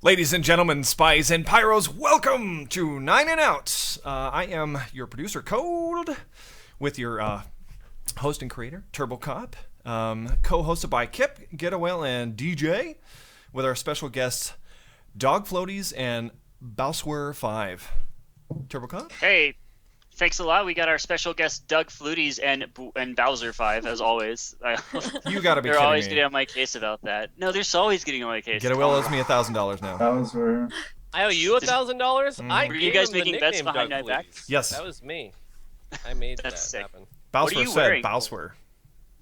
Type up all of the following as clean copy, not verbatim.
Ladies and gentlemen, spies and pyros, welcome to Nine and Out. I am your producer, Cold, with your host and creator, Turbo Cop, co-hosted by Kip, Getawell, and DJ, with our special guests, Dogfloaties and Bowswer5. Turbo Cop? Hey, thanks a lot. We got our special guests, Dogfloaties and Bowswer5, as always. You gotta be They're kidding always me. getting on my case about that. No, they're always getting on my case. Getawell owes me $1,000 now. Bowswer. I owe you $1,000? I Were you gave guys him the making bets nickname behind my Doug back? Fleece. Yes. That was me. I made That's that sick. happen. What are Bowswer you said wearing? Bowswer.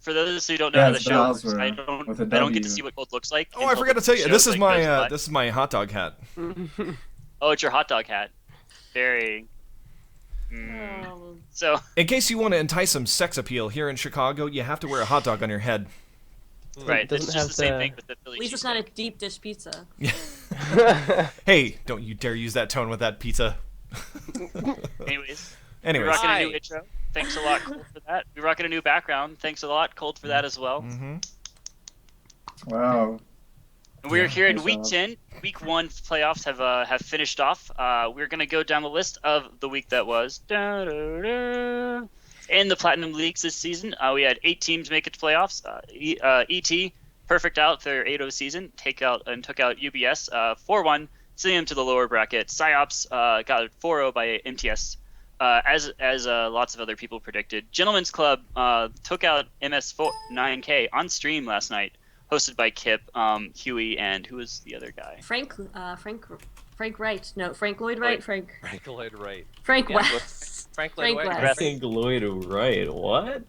For those who don't know Yeah, how the it's show works, Bowswer I with a don't get to W. see what Cold looks like. Oh, I until forgot to the tell you, show, this is like, my goes by. this is my hot dog hat. Oh, it's your hot dog hat. Very. So, In case you want to entice some sex appeal here in Chicago, you have to wear a hot dog on your head. right, it's doesn't just the have same to- thing with the Philly At least it's not a cheesesteak. deep dish pizza. Hey, don't you dare use that tone with that pizza. Anyways, we're Anyways. rocking a new Hi. intro. Thanks a lot, Cold, for that. We're rocking a new background. Thanks a lot, Cold, for that as well. Mm-hmm. Wow. And we're here in nice week job. 10. Week 1 playoffs have finished off. We're going to go down the list of the week that was. In the Platinum Leagues this season, we had 8 teams make it to playoffs. ET, perfect out their 8-0 season, took out UBS 4-1, sending them to the lower bracket. Psyops got 4-0 by MTS, as lots of other people predicted. Gentlemen's Club took out MS9K on stream last night, hosted by Kip, Huey, and who was the other guy? Frank Wright. No, Frank Lloyd Wright. Frank Lloyd Wright. Yeah, West. Frank Frank Lloyd West. Wright Frank Lloyd Wright. What?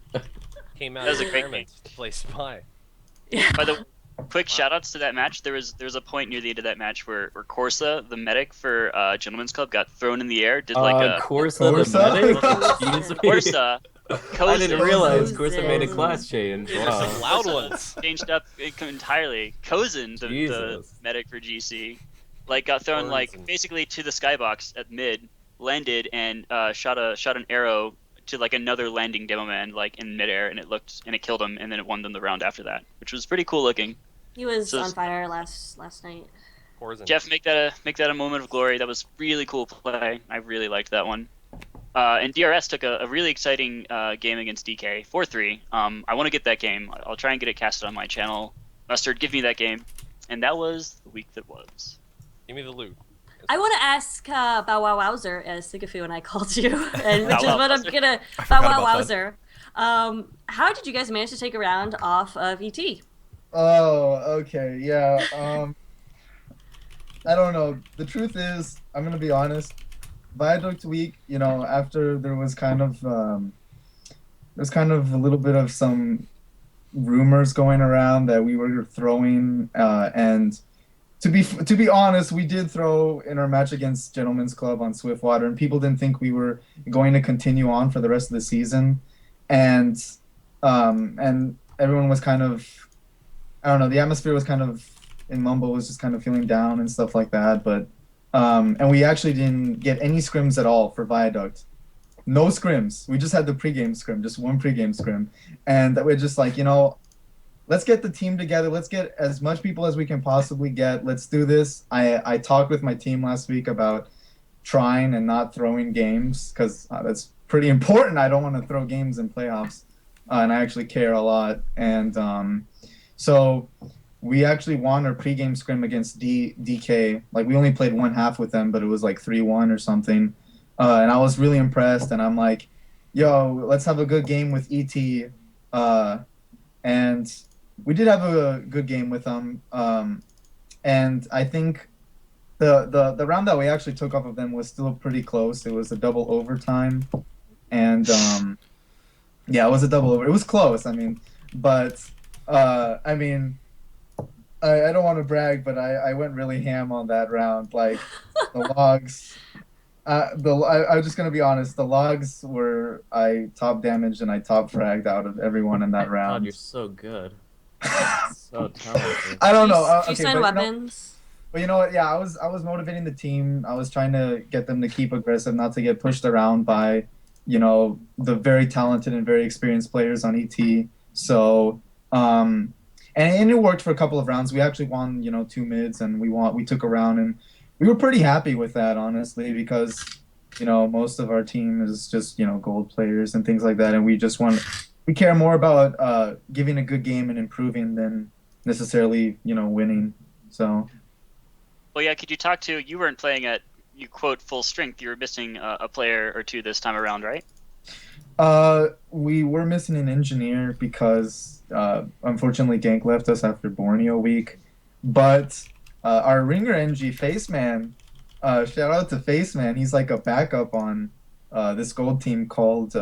came out That of was a great retirement to play Spy. By the quick shoutouts to that match, there was a point near the end of that match where Corsa, the medic for Gentlemen's Club, got thrown in the air, did like a Corsa the Corsa? medic? Excuse me. Corsa. I didn't realize Kozen. Corsa made a class change. Yeah, Wow. Some loud ones. Changed up entirely. Kozen, the Jesus. medic for GC, like got thrown like Kozen. basically to the skybox at mid, landed and shot an arrow to like another landing demo man like in midair, and it killed him, and then it won them the round after that, which was pretty cool looking. He was So- on fire last night. Corzin. Jeff, make that a moment of glory. That was really cool play. I really liked that one. And DRS took a really exciting game against DK, 4-3. I want to get that game. I'll try and get it casted on my channel. Mustard, give me that game. And that was the week that was. Give me the loot. I want to ask Bow Wow Wowzer, as Sigafu and I called you, and which is Bow Wow what I'm Wowzer. gonna. I Bow forgot Wow about that. Wowzer. How did you guys manage to take a round off of ET? Oh, okay, yeah. I don't know. The truth is, I'm gonna be honest. Viaduct week, after there was kind of a little bit of some rumors going around that we were throwing, and to be honest, we did throw in our match against Gentlemen's Club on Swiftwater, and people didn't think we were going to continue on for the rest of the season, and everyone was kind of, I don't know, the atmosphere was kind of in Mumble was just kind of feeling down and stuff like that, but and we actually didn't get any scrims at all for Viaduct. No scrims. We just had the pregame scrim, just one pregame scrim, and we're just like, let's get the team together. Let's get as much people as we can possibly get. Let's do this. I talked with my team last week about trying and not throwing games because that's pretty important. I don't want to throw games in playoffs, and I actually care a lot. And so we actually won our pregame scrim against DK. Like, we only played one half with them, but it was like 3-1 or something. And I was really impressed, and I'm like, yo, let's have a good game with ET. And we did have a good game with them. And I think the round that we actually took off of them was still pretty close. It was a double overtime. And yeah, it was a double over. It was close, but I don't want to brag, but I went really ham on that round. Like, the logs, I'm just gonna be honest. The logs were I top damaged and I top fragged out of everyone in that God, round. you're so good. So talented. I don't know. Do you sign weapons? But you know what? Yeah, I was motivating the team. I was trying to get them to keep aggressive, not to get pushed around by, the very talented and very experienced players on ET. So, and it worked for a couple of rounds. We actually won, 2 mids, and we took a round, and we were pretty happy with that, honestly, because most of our team is just gold players and things like that, and we care more about giving a good game and improving than necessarily winning. So. Well, yeah. Could you talk to? You weren't playing at you quote full strength. You were missing a player or two this time around, right? We were missing an engineer because unfortunately Gank left us after Borneo week, but our ringer NG Faceman, shout out to Faceman. He's like a backup on this gold team called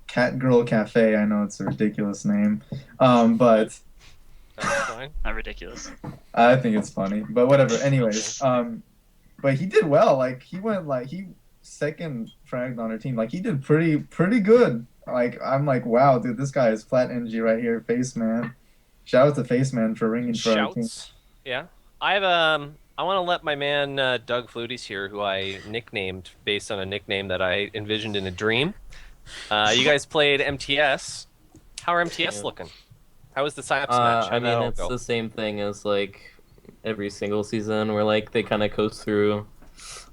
Cat Girl Cafe. I know it's a ridiculous name, but That's fine. Not ridiculous. I think it's funny. But whatever. Anyways, but he did well. Like he second fragged on our team. Like he did pretty good. Like I'm like, wow, dude, this guy is flat NG right here, Faceman. Shout out to Faceman for ringing for our team. Shouts. Yeah. I want to let my man Dogfloaties here, who I nicknamed based on a nickname that I envisioned in a dream. You guys played MTS. How are MTS looking? How was the Psyops match? I mean, it's the same thing as like every single season, where like they kind of coast through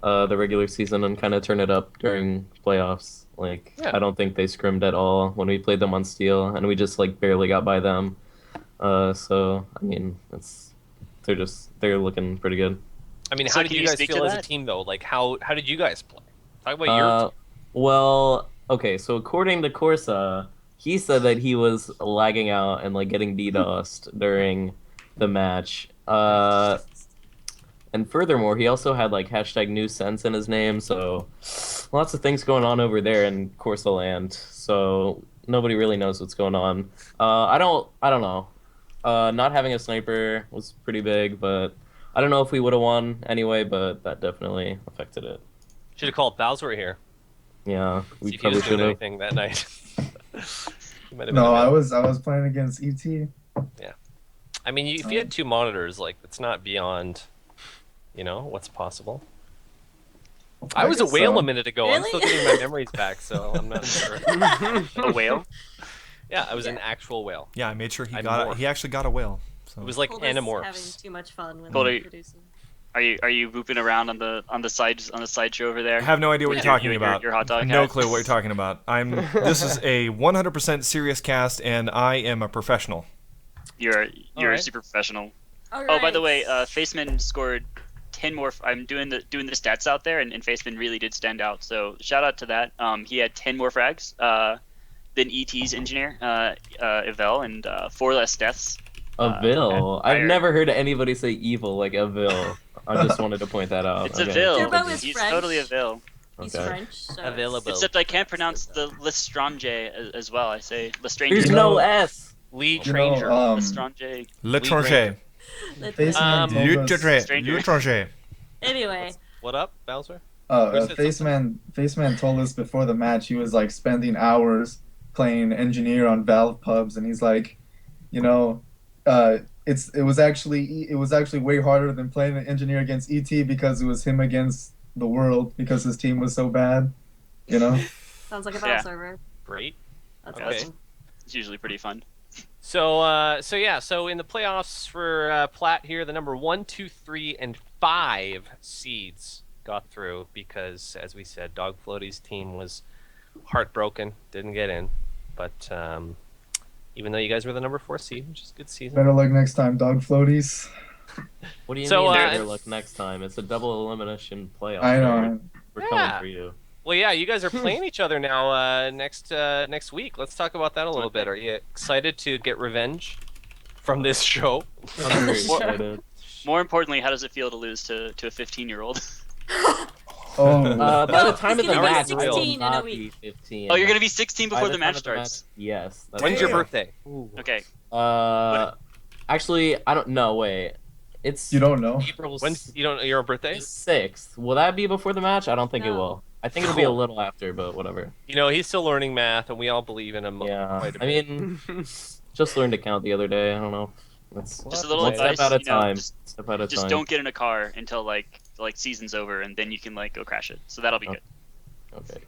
the regular season and kind of turn it up during playoffs. Like I don't think they scrimmed at all when we played them on Steel, and we just like barely got by them. So I mean, they're looking pretty good. I mean, So how did can you you guys speak feel to as a that? team though? Like how did you guys play? Talk about your team. Well, okay, so according to Corsa, he said that he was lagging out and like getting DDoSed during the match. And furthermore, he also had like hashtag new sense in his name, so lots of things going on over there in Corsa land. So nobody really knows what's going on. I don't know. Not having a sniper was pretty big, but I don't know if we would have won anyway, but that definitely affected it. Should have called Bowswer here. Yeah, See we if he was probably doing should have. anything that night. He might have been No, I available. was playing against ET. I mean, if you had 2 monitors, like it's not beyond, what's possible. I was a guess whale so. a minute ago. I'm Really? still getting my memories back, so I'm not sure. A whale? Yeah, I was an actual whale. Yeah, I made sure he I'm got more. he actually got a whale. So. It was like Cold is having Animorphs. too much fun with Goldie. producing. Are you whooping around on the sideshow over there? I have no idea what With you're your- talking your- about. your hot dog No hat? clue what you're talking about. This is a 100% serious cast, and I am a professional. You're Alright. super professional. All Oh, by the right. way, Faceman scored 10 more. I'm doing the stats out there, and Faceman really did stand out. So shout out to that. He had 10 more frags than ET's engineer, Evel, and 4 less deaths. Avil. I've higher. never heard anybody say evil like Avil. I just wanted to point that out. It's Okay. Avil. Turbo is He's French. totally Avil. He's Okay. French. So Available. Except I can't pronounce the Lestrange as well. I say Lestrange. There's You no know- S. Lee You know, Tranger. Lestrange. L'étranger. Literally. Faceman told us- L'étranger. Stranger. L'étranger. Anyway, What up, Bowser? Oh, Chris said Faceman told us before the match he was like spending hours playing engineer on Valve pubs, and he's like, it was actually way harder than playing an engineer against ET because it was him against the world because his team was so bad, sounds like a Yeah. battle server. Great. That's Okay. awesome. It's usually pretty fun. So in the playoffs for Platt here, the number 1, 2, 3, and 5 seeds got through because, as we said, Dogfloaties' team was heartbroken, didn't get in. But even though you guys were the number 4 seed, which is a good season. Better luck next time, dog floaties. What do you So, mean uh, better luck next time? It's a double elimination playoff. I know. right? We're Yeah. coming for you. Well, yeah, you guys are playing each other now next week. Let's talk about that a little bit. Are you excited to get revenge from this show? I'm very excited. More importantly, how does it feel to lose to a 15-year-old? Oh, By the No, time he's of the gonna be match, I will 16 in a not be week. 15. Oh, you're gonna be 16 By before the time match of the starts. Yes. That's When's your Damn. birthday? Okay. Actually, I don't know. Wait, it's you don't know. April. When's your birthday? 6th. Will that be before the match? I don't think it No. will. I think it'll be a Cool. little after, but whatever. He's still learning math, and we all believe in him. Yeah. quite a I bit. mean, just learned to count the other day. I don't know. It's Just a little one advice. step at a you know, time. just Step at a just time. don't get in a car until like season's over, and then you can like go crash it. So that'll be Oh. good. Okay.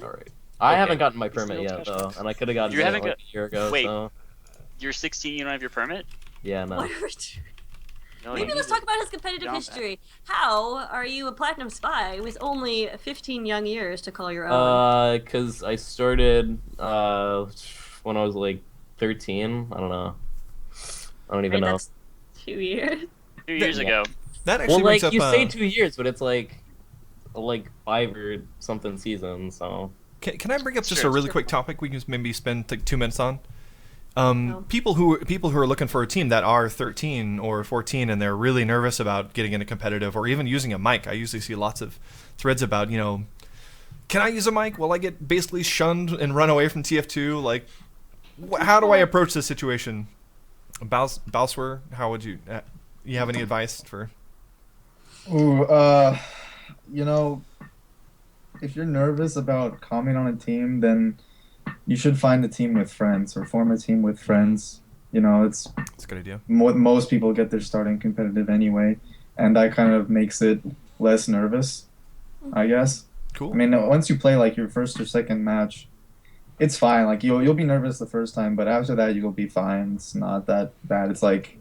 All right. I Okay. haven't gotten my He's permit still yet touching. though, and I could have gotten You it haven't like got- a year ago. Wait. So You're 16. You don't have your permit. Yeah, no. What are we doing? No, Maybe you let's need talk to about his competitive jump history. How are you a platinum spy with only 15 young years to call your own? Cause I started when I was like 13. I don't know. I don't even Right, know. that's 2 years. 2 years ago. That Well, actually brings like up. you say 2 years, but it's like 5 or something seasons. So Can I bring up just Sure, a really sure. quick topic we can maybe spend like 2 minutes on? No. People who are looking for a team that are 13 or 14 and they're really nervous about getting into competitive or even using a mic. I usually see lots of threads about, can I use a mic? Will I get basically shunned and run away from TF2? Like, how do I approach this situation? Bowswer, how would you have any advice for? Ooh, if you're nervous about coming on a team, then you should find a team with friends or form a team with friends. It's That's a good idea. most people get their start in competitive anyway, and that kind of makes it less nervous, I guess. Cool. I mean, once you play like your first or second match, it's fine. Like you'll be nervous the first time, but after that you'll be fine. It's not that bad. It's like,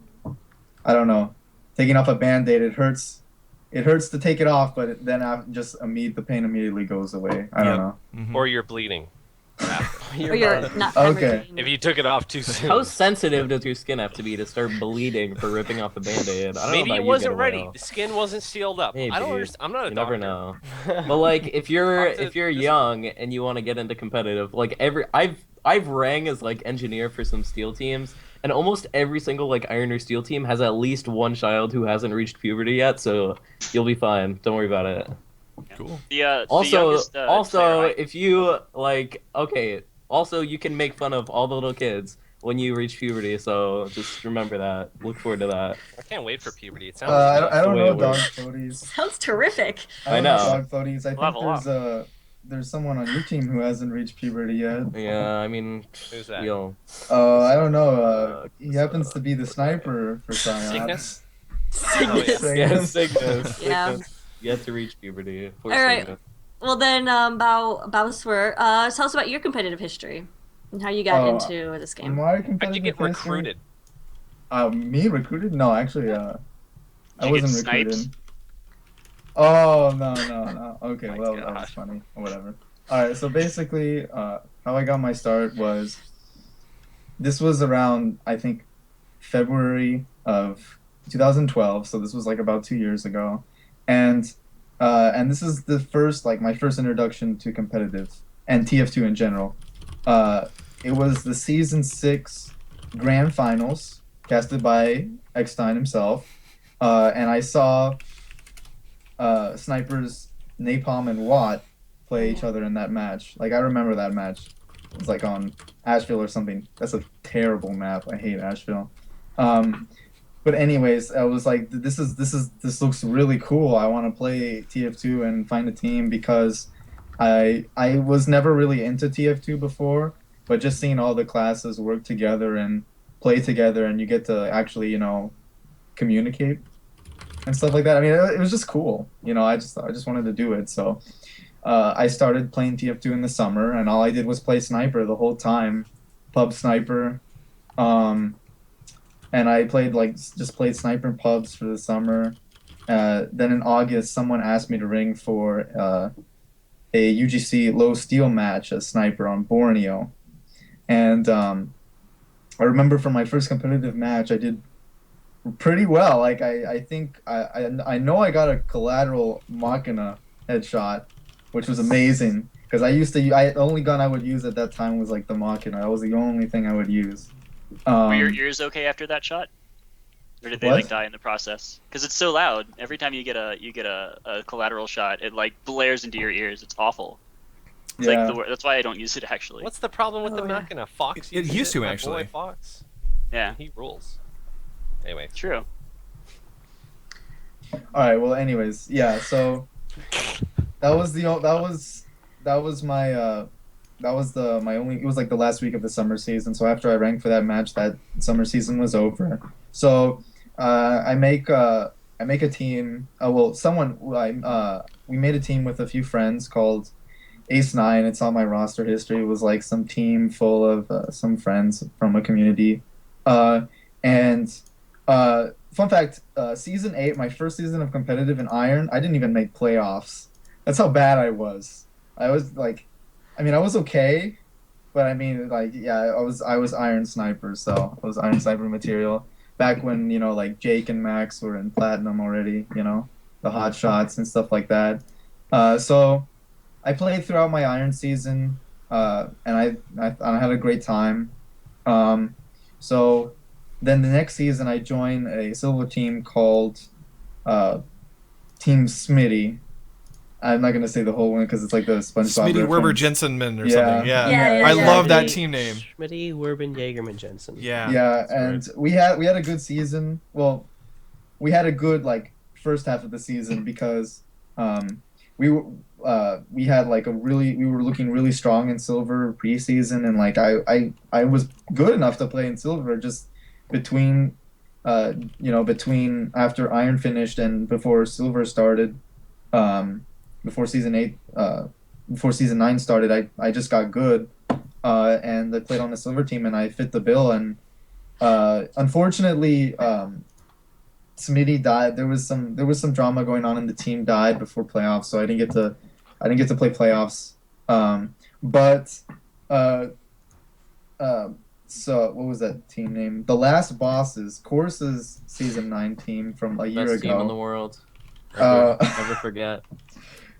I don't know, taking off a Band-Aid. It hurts. It hurts to take it off, but then the pain immediately goes away. I don't know. Mhm. Or you're bleeding. Or you're not Okay. hemorrhaging. If you took it off too soon. how sensitive does your skin have to be to start bleeding for ripping off a Band-Aid? I don't know Maybe about it you, wasn't Get ready. Away. The skin wasn't sealed up. Maybe. I don't understand. I'm not a You doctor. never know. But like, if you're Talk to this- young and you want to get into competitive, like I've rang as like engineer for some steel teams, and almost every single like iron or steel team has at least one child who hasn't reached puberty yet, so you'll be fine. Don't worry about it. Cool. The Also, youngest, player I- if you like, okay, also you can make fun of all the little kids when you reach puberty, so just remember that. Look forward to that. I can't wait for puberty. It sounds. I don't the way know it dog works. floaties. Sounds terrific. I don't know. dog floaties. I Level think there's someone on your team who hasn't reached puberty yet. Yeah, I mean, Who's that? I don't know. He happens to be the sniper for Psyops. Cygnus? Cygnus. Yeah, Cygnus. Yeah. Cygnus. Yet to reach puberty. Poor All right. Cygnus. Well then, Bowswer, tell us about your competitive history and how you got into this game. My How'd you competitive get history- recruited? Me recruited? No, actually, I you get wasn't sniped? recruited. Oh no. Okay, My well that God. was funny. Or whatever. All right, so basically, how I got my start was this was around I think February of 2012. So this was like about 2 years ago, and this is the first my first introduction to competitive and TF2 in general. It was the season 6 grand finals casted by Eckstein himself, and I saw snipers Napalm and Watt play each other in that match. Like I remember that match. It was like on Asheville or something. That's a terrible map. I hate Asheville. But anyways, I was like, this looks really cool. I want to play TF2 and find a team because I was never really into TF2 before, but just seeing all the classes work together and play together, and you get to actually communicate and stuff like that. I mean, it was just cool. I just wanted to do it. So I started playing TF2 in the summer, and all I did was play sniper the whole time, pub sniper. And I played just played sniper pubs for the summer. Then in August, someone asked me to ring for a UGC low steel match as sniper on Borneo, and I remember from my first competitive match, I did pretty well. Like I think I know I got a collateral Machina headshot, which was amazing because the only gun I would use at that time was like the Machina. That was the only thing I would use. Were your ears okay after that shot? Or did they What? die in the process? Because it's so loud. Every time you get a collateral shot, it blares into your ears. It's awful. It's Yeah. that's why I don't use it actually. What's the problem with the Oh, yeah. Machina? Fox. It uses used to, My boy actually. Fox. Yeah, He rules. Anyway. true. All right. Well, anyways, yeah. So that was my only. It was like the last week of the summer season. So after I ranked for that match, that summer season was over. So I make a team. We made a team with a few friends called Ace 9. It's on my roster history. It was like some team full of some friends from a community, and Fun fact: season 8, my first season of competitive in Iron, I didn't even make playoffs. That's how bad I was. I was like, I mean, I was okay, but I mean, like, yeah, I was Iron Sniper, so I was Iron Sniper material back when, you know, like Jake and Max were in Platinum already, you know, the hot shots and stuff like that. So I played throughout my Iron season, and I had a great time. So then the next season I joined a silver team called Team Smitty. I'm not gonna say the whole one because it's like the SpongeBob Smitty Werber reference. Jensenman or Yeah. something. Yeah. Yeah, I yeah. love that team name. Schmitty, Werben, Jaegerman, Jensen. Yeah. Yeah, and we had a good season. Well, we had a good like first half of the season because we had like we were looking really strong in silver preseason, and like I was good enough to play in silver just between between after Iron finished and before silver started. Before season 9 started, I just got good, and I played on the silver team, and I fit the bill. And unfortunately, Smitty died. There was some drama going on, and the team died before playoffs, so I didn't get to play playoffs. So what was that team name? The Last Bosses, Course's season 9 team from a year Best ago. team in the world. Never forget.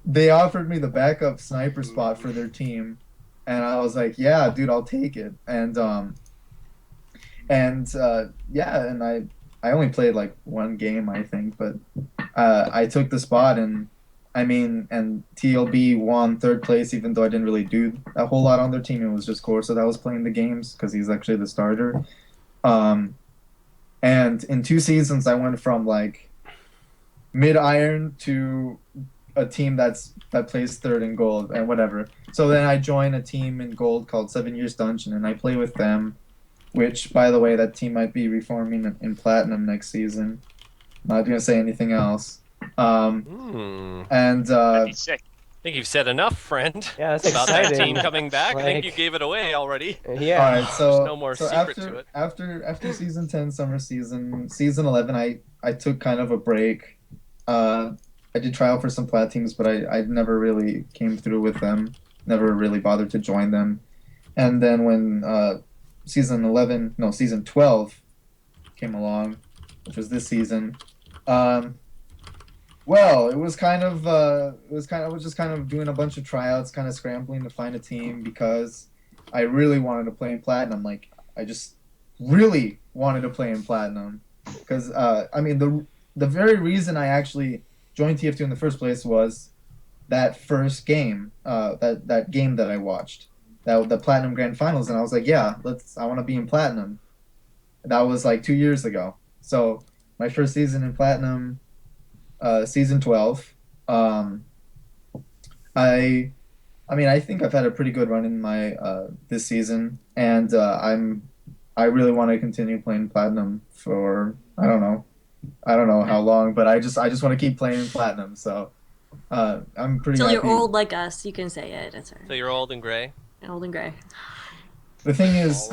They offered me the backup sniper spot for their team, and I was like, "Yeah, dude, I'll take it." And I only played like one game, I think, but I took the spot, and I mean, and TLB won 3rd place, even though I didn't really do a whole lot on their team. It was just Corsa that was playing the games because he's actually the starter. And in 2 seasons, I went from like mid-iron to a team that plays 3rd in gold and whatever. So then I joined a team in gold called 7 Years Dungeon, and I play with them, which, by the way, that team might be reforming in platinum next season. Not gonna say anything else. And That'd be sick. I think you've said enough, friend. Yeah, that's About that exciting. team coming back. I think you Like- gave it away already. Yeah. all right, so There's no more so secret to it. after season 10 summer season 11, I took kind of a break. I did try out for some plat teams, but I never really came through with them. Never really bothered to join them. And then when season 12 came along, which was this season, well, it was just kind of doing a bunch of tryouts, kind of scrambling to find a team because I really wanted to play in platinum. Like, I just really wanted to play in platinum because I mean the very reason I actually joined TF2 in the first place was that first game, that game that I watched, the Platinum Grand Finals, and I was like, yeah, I want to be in Platinum. That was like 2 years ago. So my first season in Platinum, season 12. I mean, I think I've had a pretty good run in my this season, and I really want to continue playing Platinum for I don't know how long, but I just want to keep playing Platinum. So I'm pretty Till happy. you're old like us, you can say it. That's So right. you're old and gray. Old and gray. The thing is,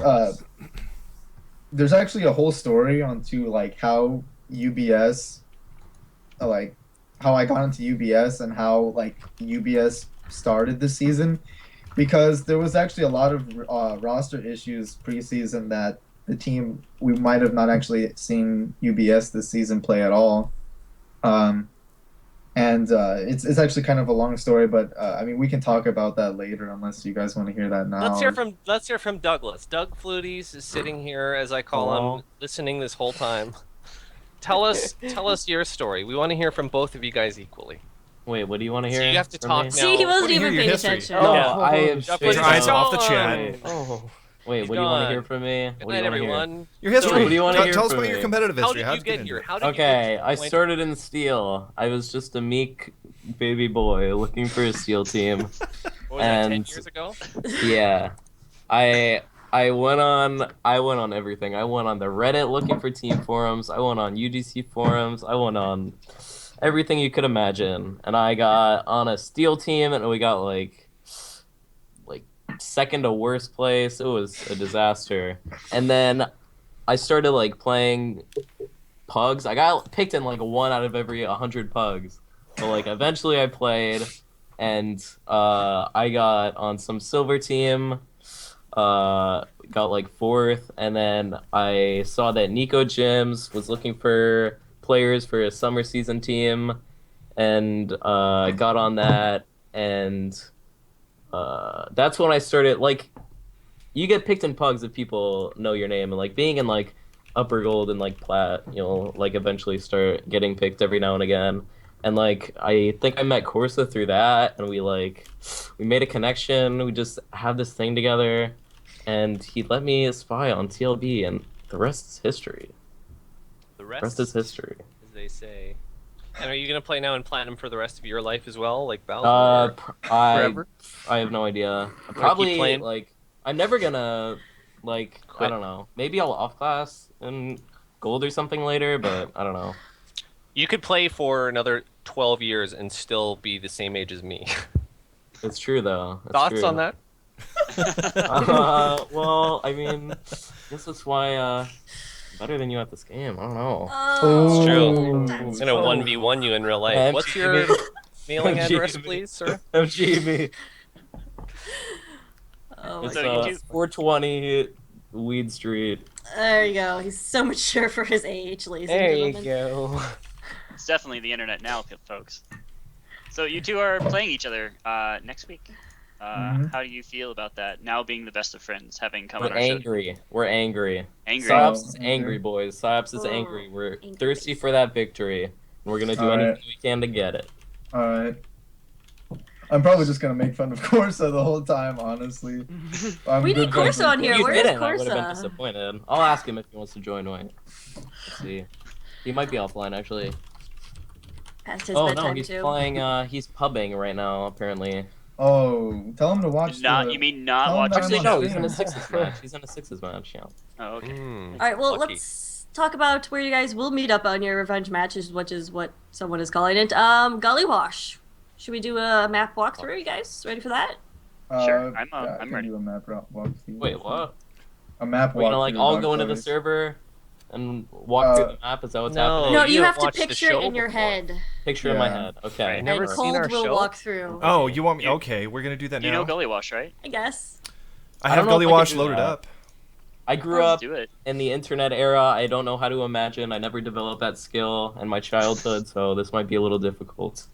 there's actually a whole story onto like how UBS, like how I got into UBS and how like UBS started this season, because there was actually a lot of roster issues preseason that the team, we might have not actually seen UBS this season play at all. It's actually kind of a long story, but I mean, we can talk about that later unless you guys want to hear that now. Let's hear from Douglas. Doug Floaties is sitting here, as I call him, listening this whole time. Tell us your story. We want to hear from both of you guys equally. Wait, what do you want to hear? So you have to from talk me? now. See, he wasn't wanna hear even your paying history. attention. No, Yeah. I am. Jeff, Take your eyes off the Gone. chat. Oh. Wait, He's what do you want to gone. hear from me? Good What night, do you want to hear? everyone. Your history. What do you wanna hear Tell us from about your me? competitive How history. did How'd you get here? How did Okay, you get I to started in steel. I was just a meek baby boy looking for a steel team. What was that, 10 and- years ago? Yeah, I went on everything. I went on the Reddit looking for team forums. I went on UGC forums. I went on everything you could imagine, and I got on a steel team, and we got like second to worst place. It was a disaster. And then I started like playing pugs. I got picked in like 1 out of every 100 pugs. But like eventually I played, and I got on some silver team. Got like 4th, and then I saw that Nico Gyms was looking for players for a summer season team, and got on that, and that's when I started, like, you get picked in pugs if people know your name, and like being in like upper gold and like plat, you'll like eventually start getting picked every now and again. And like I think I met Corsa through that, and we made a connection, we just have this thing together, and he let me spy on TLB, and the rest is history. The rest is history, as they say. And are you gonna play now in platinum for the rest of your life as well, like Bowser? I have no idea. Probably playing? like I'm never gonna like Quit. I don't know. Maybe I'll off class in gold or something later, but I don't know. You could play for another 12 years and still be the same age as me. It's true though. It's Thoughts true. on that? Well, I mean, I guess that's why I'm better than you at this game. I don't know. Oh, It's true. that's I'm gonna 1v1 you in real life. MGB. What's your mailing address, please, sir? MGB. Oh my It's So you God. do- 420 Weed Street. There you go. He's so mature for his age, ladies There and you gentlemen. go. It's definitely the internet now, folks. So you two are playing each other next week. How do you feel about that? Now being the best of friends, having come We're on our show. angry. We're angry. Angry. Psyops is So angry, boys. Psyops is Oh, angry. We're angry thirsty face. for that victory. And we're gonna do All right. anything we can to get it. Alright. I'm probably just gonna make fun of Corsa the whole time, honestly. I'm We good need friends Corsa with on here. If you Where is didn't, I would have been Corsa? disappointed. I'll ask him if he wants to join. Wait. Let's see. He might be offline actually. Past his Oh bedtime no, he's too. playing. He's pubbing right now apparently. Oh, tell him to watch Not the... you mean not Tell him watch that I'm Actually, on no. He's in stream. a sixes match. He's in a sixes match. Yeah. Oh, okay. All right, well, Lucky. let's talk about where you guys will meet up on your revenge matches, which is what someone is calling it. Gullywash. Should we do a map walkthrough, you guys? Ready for that? Sure, I'm I I'm can ready. do a map walk. Wait, what? A map We're gonna like walkthrough, all go into the Dogfloaties. server and walk through the map. Is that what's happening? No, you you don't have to watch the picture it show in your before. head. Picture in my Yeah. head. Okay. Right. Never And seen Cold our will show? walk through, Oh, you want me? Okay, we're gonna do that You now. know Gullywash, right? I guess. I I have don't know if I Gullywash can do loaded that. up. I grew Let's up do it. in the internet era. I don't know how to imagine. I never developed that skill in my childhood, so this might be a little difficult.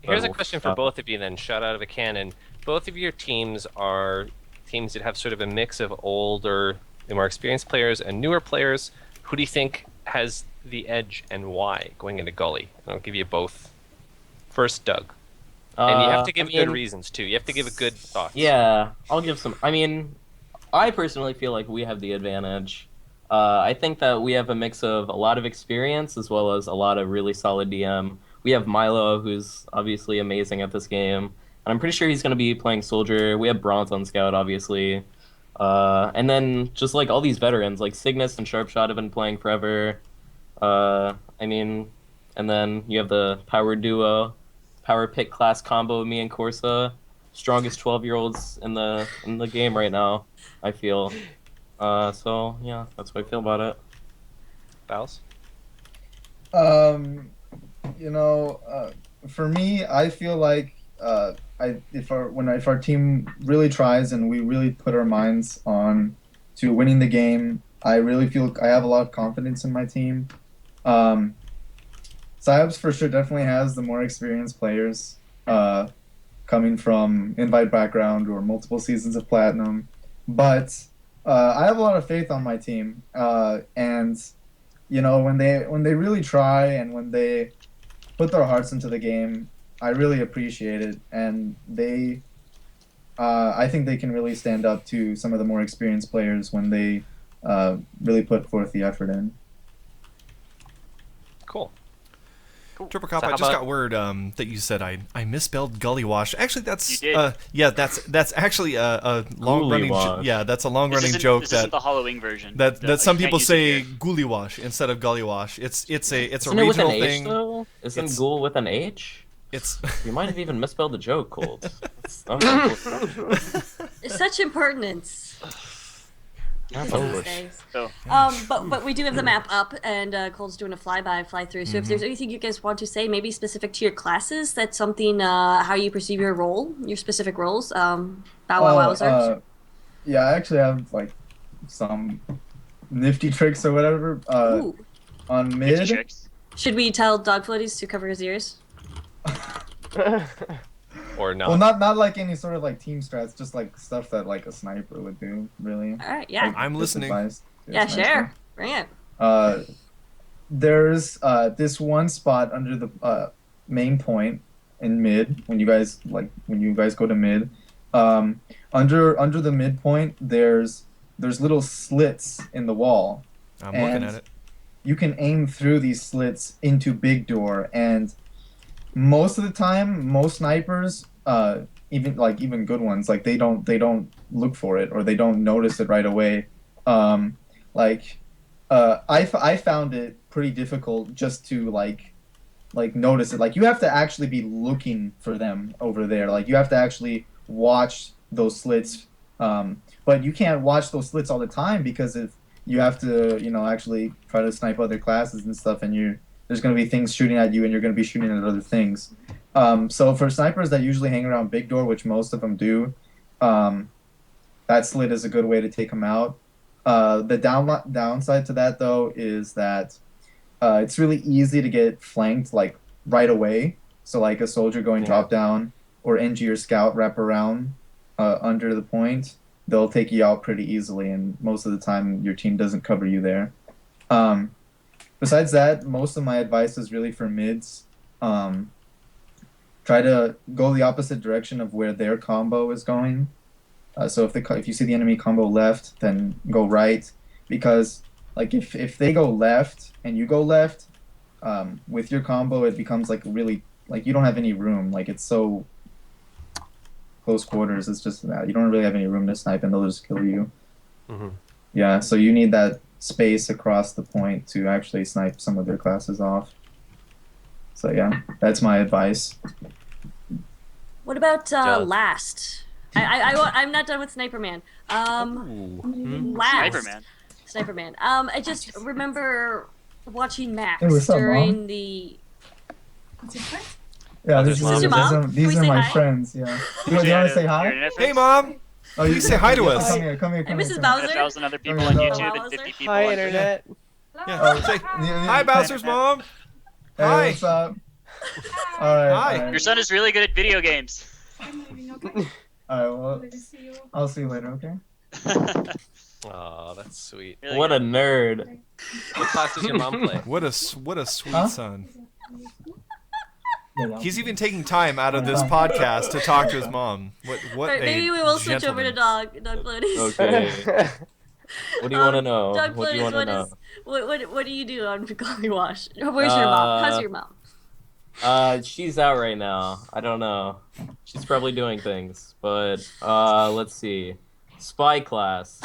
Here's a But question for we'll- both of you then, shot out of a cannon. Both of your teams are teams that have sort of a mix of older, the more experienced players and newer players. Who do you think has the edge and why going into Gully? I'll give you both. First, Doug. And you have to give I good mean, reasons too. You have to give a good thought. Yeah, I'll give some. I mean, I personally feel like we have the advantage. I think that we have a mix of a lot of experience as well as a lot of really solid DM. We have Milo, who's obviously amazing at this game, and I'm pretty sure he's going to be playing Soldier. We have Bronze on Scout, obviously. And then just like all these veterans, like Cygnus and Sharpshot have been playing forever. I mean, and then you have the power duo, power pick class combo of me and Corsa. Strongest 12-year-olds in the game right now, I feel. So yeah, that's what I feel about it. Bows? For me, I feel like if our team really tries and we really put our minds on to winning the game, I really feel I have a lot of confidence in my team. Psyops for sure definitely has the more experienced players, coming from invite background or multiple seasons of platinum, but I have a lot of faith on my team, and when they really try and when they put their hearts into the game, I really appreciate it, and I think they can really stand up to some of the more experienced players when they really put forth the effort in. Cool. Triple Cop, So I how just about- got word that you said I misspelled Gullywash. Actually, that's You did. yeah, that's actually a long running Gullywash. that's a long running This joke isn't that the Halloween version. that some you can't people use it say here. Gullywash instead of Gullywash. It's a Isn't it with an regional H thing. though? Isn't It's- Ghoul with an H? It's You might have even misspelled the joke, Cold. That's not cool. It's such impertinence. Thanks. So But we do have the map up, and Cole's doing a fly through. So if there's anything you guys want to say, maybe specific to your classes, that's something how you perceive your role, your specific roles. Bow Wow Wowzer. Yeah, I actually have like some nifty tricks or whatever. Ooh. On 50 mid. tricks. Should we tell Dogfloaties to cover his ears? Or not. Well, not like any sort of like team strats, just like stuff that like a sniper would do, really. All right, yeah. Like, I'm just listening. advice. Yeah, It's nice share. Bring it. There's this one spot under the main point in mid when you guys go to mid. Under the midpoint there's little slits in the wall. I'm looking at it. You can aim through these slits into big door, and most of the time most snipers even good ones, like they don't look for it or they don't notice it right away. I found it pretty difficult just to like notice it. Like you have to actually be looking for them over there. Like you have to actually watch those slits. But you can't watch those slits all the time, because if you have to, actually try to snipe other classes and stuff, and there's going to be things shooting at you, and you're going to be shooting at other things. So for snipers that usually hang around big door, which most of them do, that slit is a good way to take them out. The downside to that, though, is that it's really easy to get flanked like right away. So like a soldier going drop down or NG or scout wrap around under the point, they'll take you out pretty easily, and most of the time your team doesn't cover you there. Besides that, most of my advice is really for mids. Try to go the opposite direction of where their combo is going. So if you see the enemy combo left, then go right, because like if they go left and you go left, with your combo it becomes like really like you don't have any room. Like it's so close quarters. It's just that you don't really have any room to snipe, and they'll just kill you. Mm-hmm. Yeah, so you need that space across the point to actually snipe some of their classes off. So yeah, that's my advice. What about last? I'm not done with Sniper Man. Last. Sniper Man. I just remember watching Max during the. Yeah, This is your mom? these are my friends. Yeah. Do you want to say hi? Hey, Mom. Oh, you Please say hi to us. Come here. And Mrs. here. Bowser. 1,000 other people on YouTube and 50 people Hi, on internet. Yeah. Say, hi, Bowser's mom. Hey, Hi. what's up? All right. Hi. All right. Your son is really good at video games. All right. Well, I'll see you later. Okay. Oh, that's sweet. Really What good. a nerd. What class does your mom play? What a sweet Huh? son. He's even taking time out of this podcast to talk to his mom. What Right, maybe we will switch over to gentleman. Dogfloaties. Okay. What do you want to know? Dogfloaties, What do you want to know? what do you do on Gullywash? Where's your mom? How's your mom? She's out right now. I don't know. She's probably doing things. But let's see. Spy class.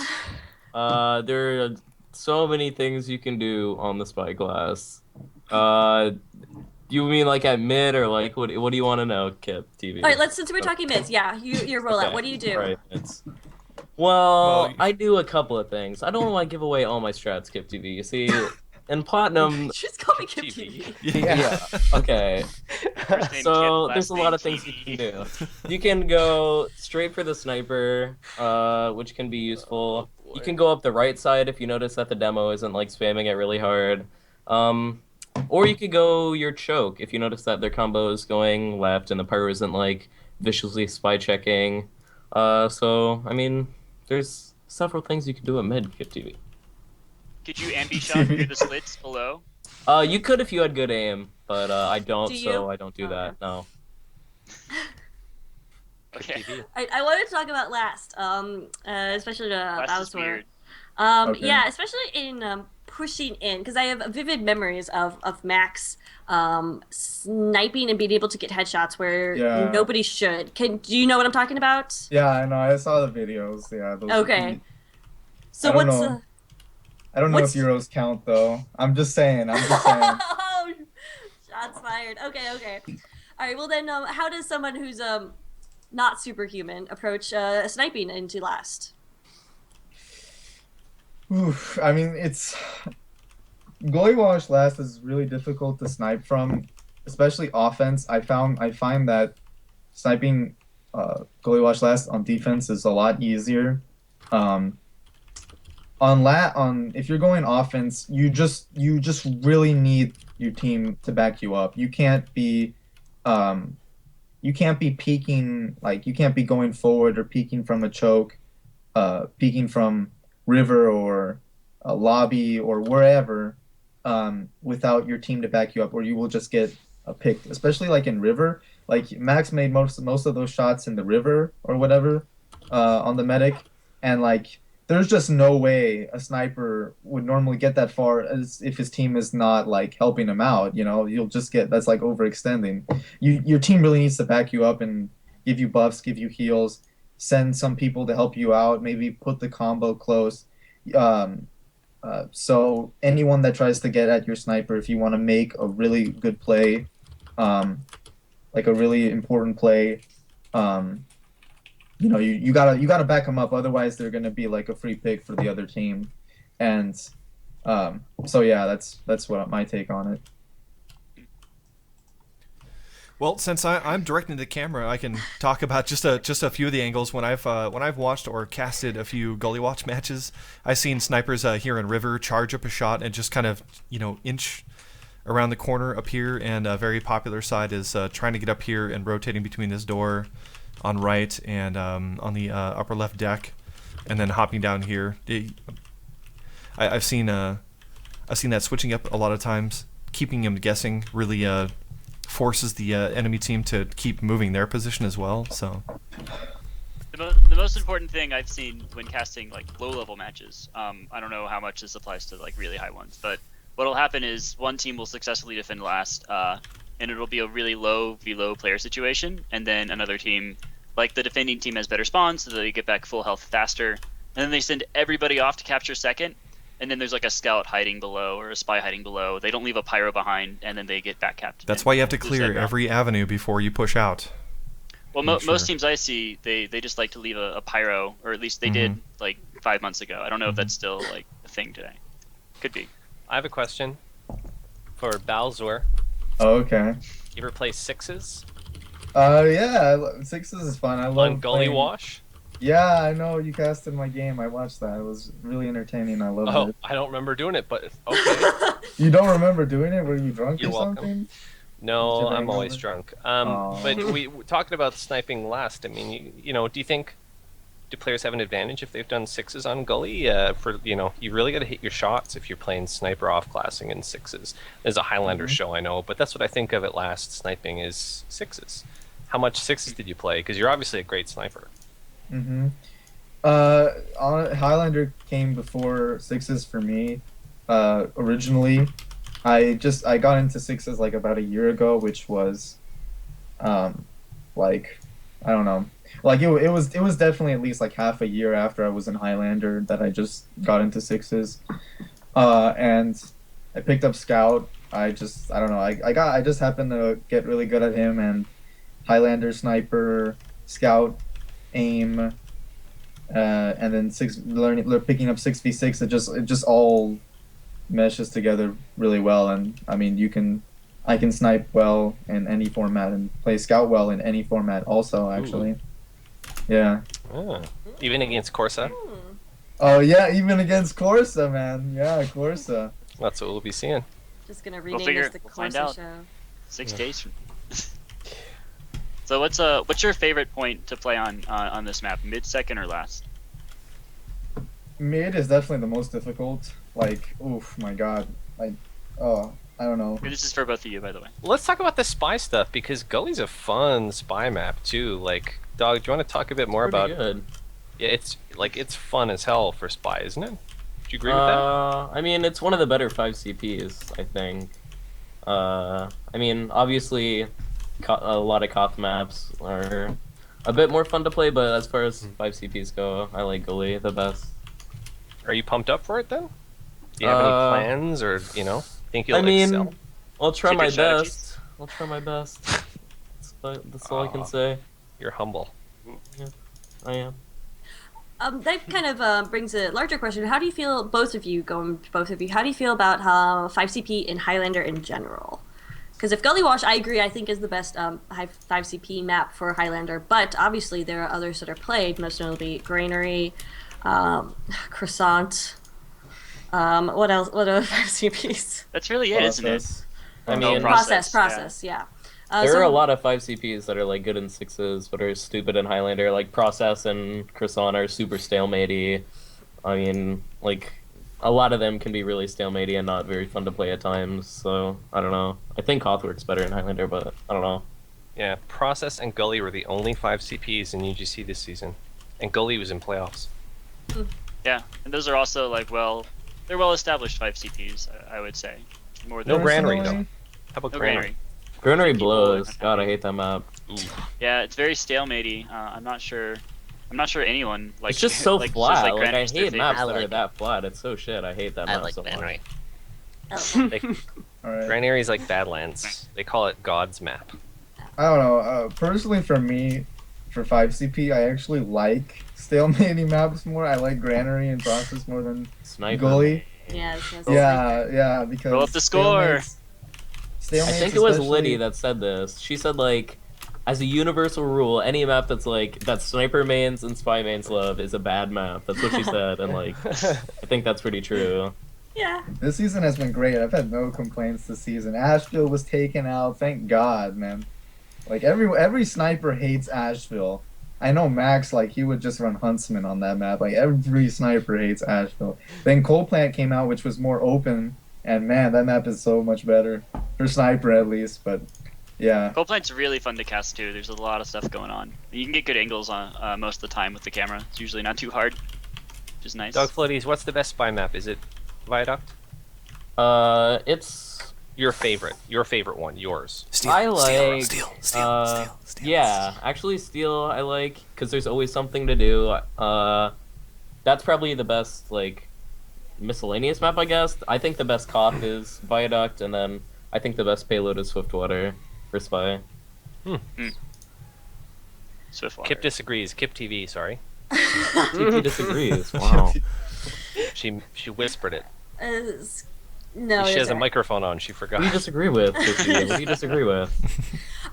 There are so many things you can do on the spy class. You mean like at mid, or like what do you want to know, Kip TV? All right, since we're talking mids, yeah, your rollout. Okay, What do you do? Right, well, Well, I do a couple of things. I don't want to give away all my strats, Kip TV. You see, in Platinum, Just call me Kip TV. yeah, okay. First name So Kip, there's a last lot of name things you TV. can do. You can go straight for the sniper, which can be useful. You can go up the right side if you notice that the demo isn't like spamming it really hard. Or you could go your choke if you notice that their combo is going left and the pyro isn't like viciously spy checking. So I mean, there's several things you can do at mid, Kip TV. Could you ambi-shot through the slits below? You could if you had good aim, but I don't, Do you? so I don't do that. No. Okay. I wanted to talk about last, especially Last is Bowswer. weird. Okay. Yeah, especially in pushing in, because I have vivid memories of Max sniping and being able to get headshots where nobody should. Do you know what I'm talking about? Yeah, I know. I saw the videos. Yeah. Those Okay. So I don't what's know. I don't know what's- if Euros count though. I'm just saying. Oh, shots fired. Okay. All right. Well then, how does someone who's not superhuman approach sniping into last? Oof, I mean, it's Gullywash last is really difficult to snipe from, especially offense. I find that sniping Gullywash last on defense is a lot easier. Um, on if you're going offense, you just really need your team to back you up. You can't be peeking, like you can't be going forward or peeking from a choke, peeking from river or a lobby or wherever, without your team to back you up, or you will just get picked. Especially like in river, like Max made most of those shots in the river or whatever, on the medic, and like there's just no way a sniper would normally get that far as if his team is not like helping him out. You know, you'll just get that's like overextending. Your team really needs to back you up and give you buffs, give you heals, send some people to help you out, maybe put the combo close. So anyone that tries to get at your sniper, if you want to make a really good play, like a really important play, you know, you gotta back them up. Otherwise, they're gonna be like a free pick for the other team. And so yeah, that's what my take on it. Well, since I'm directing the camera, I can talk about just a few of the angles. When I've watched or casted a few Gullywash matches, I've seen snipers here in river charge up a shot and just kind of, you know, inch around the corner up here. And a very popular side is trying to get up here and rotating between this door on right and on the upper left deck, and then hopping down here. I've seen that switching up a lot of times, keeping them guessing really forces the enemy team to keep moving their position as well. So the most important thing I've seen when casting like low-level matches, I don't know how much this applies to like really high ones, but what'll happen is one team will successfully defend last, and it'll be a really low v-low player situation, and then another team, like the defending team, has better spawns, so they get back full health faster, and then they send everybody off to capture second, and then there's like a scout hiding below or a spy hiding below. They don't leave a pyro behind, and then they get back capped. That's why you have to clear every avenue before you push out. Well, most teams I see, they just like to leave a pyro, or at least they did like 5 months ago. I don't know if that's still like a thing today. Could be. I have a question for Bowswer. Oh, okay. You ever play sixes? Yeah, sixes is fun. I love on Gullywash. Yeah, I know you casted my game. I watched that. It was really entertaining. I loved it. I don't remember doing it, but okay. You don't remember doing it? Were you drunk You're or welcome. something? No, I'm always drunk. But we talking about sniping last. I mean, you know, do players have an advantage if they've done sixes on Gully? For you really got to hit your shots if you're playing sniper off-classing in sixes. There's a Highlander show, I know, but that's what I think of at last. Sniping is sixes. How much sixes did you play? Because you're obviously a great sniper. Highlander came before sixes for me. Originally, I got into sixes like about a year ago, which was, like, I don't know. Like it was definitely at least like half a year after I was in Highlander that I just got into sixes, and I picked up Scout. I don't know. I just happened to get really good at him, and Highlander, Sniper, Scout, Aim, and then picking up 6v6. It just all meshes together really well, and I mean I can snipe well in any format and play Scout well in any format also, actually. Ooh. Yeah. Oh. Even against Corsa? Oh yeah, even against Corsa, man. Yeah, Corsa. That's what we'll be seeing. Just gonna rename this the Corsa show. 6 days from So what's your favorite point to play on this map? Mid, second, or last? Mid is definitely the most difficult. Like, oof, my god. I don't know. This is for both of you, by the way. Let's talk about the spy stuff, because Gully's a fun spy map too. Like, Dog, do you want to talk a bit more about good. Yeah, it's fun as hell for spy, isn't it? Do you agree with that? I mean, it's one of the better 5 CPs, I think. I mean, obviously, a lot of Koth maps are a bit more fun to play, but as far as 5 CPs go, I like Gully the best. Are you pumped up for it then? Do you have any plans, or think you'll excel? I'll try my best. I'll try my best. That's all I can say. You're humble. Yeah, I am. That kind of brings a larger question. How do you feel, both of you, how do you feel about 5CP and Highlander in general? Because if Gullywash, I agree, I think is the best 5CP map for Highlander, but obviously there are others that are played, most notably Granary, Croissant, what else? What other 5CPs? That's really it, isn't it? I mean, Process, yeah. There are a lot of 5CPs that are like good in 6s, but are stupid in Highlander. Like Process and Croissant are super stalematey. I mean, like, a lot of them can be really stalematey and not very fun to play at times. So I don't know. I think Hoth works better in Highlander, but I don't know. Yeah, Process and Gully were the only 5CPs in UGC this season, and Gully was in playoffs. Yeah, and those are also like they're well-established 5CPs, I would say. More No than Granary though. How about no Granary? Granary blows. God, I hate that map. Yeah, it's very stalematey. I'm not sure anyone like. It's just so like, flat. says, Like, I Granary's their hate maps favorite. that are that flat. It's so shit. I hate that map so much. Oh. All right. Granary's like Badlands. They call it God's map. I don't know. Personally, for me, for 5CP, I actually like stalemating maps more. I like Granary and Process more than Sniper. Gully. Yes. Yeah, because Roll up the score. Stalemates, I think it was especially- Liddy that said this. She said, like, as a universal rule, any map that's like that sniper mains and spy mains love is a bad map. That's what she said, and like, I think that's pretty true. Yeah. This season has been great. I've had no complaints this season. Asheville was taken out. Thank God, man. Like every sniper hates Asheville. I know Max, like, he would just run Huntsman on that map. Like, every sniper hates Asheville. Then Coal Plant came out, which was more open, and man, that map is so much better for sniper at least. But yeah, Coal Plant's really fun to cast too. There's a lot of stuff going on. You can get good angles on most of the time with the camera. It's usually not too hard, which is nice. Dogfloaties, what's the best spy map? Is it Viaduct? It's Your favorite one, yours. I like Steel. Yeah, actually Steel I like because there's always something to do. That's probably the best like miscellaneous map, I guess. I think the best cop is Viaduct, and then I think the best payload is Swiftwater for spy. Swiftwater. Kip disagrees. Kip TV, sorry. TP disagrees. Wow. She whispered it. No, She it's has a alright. microphone on. She forgot. What do you disagree with? What do you disagree with?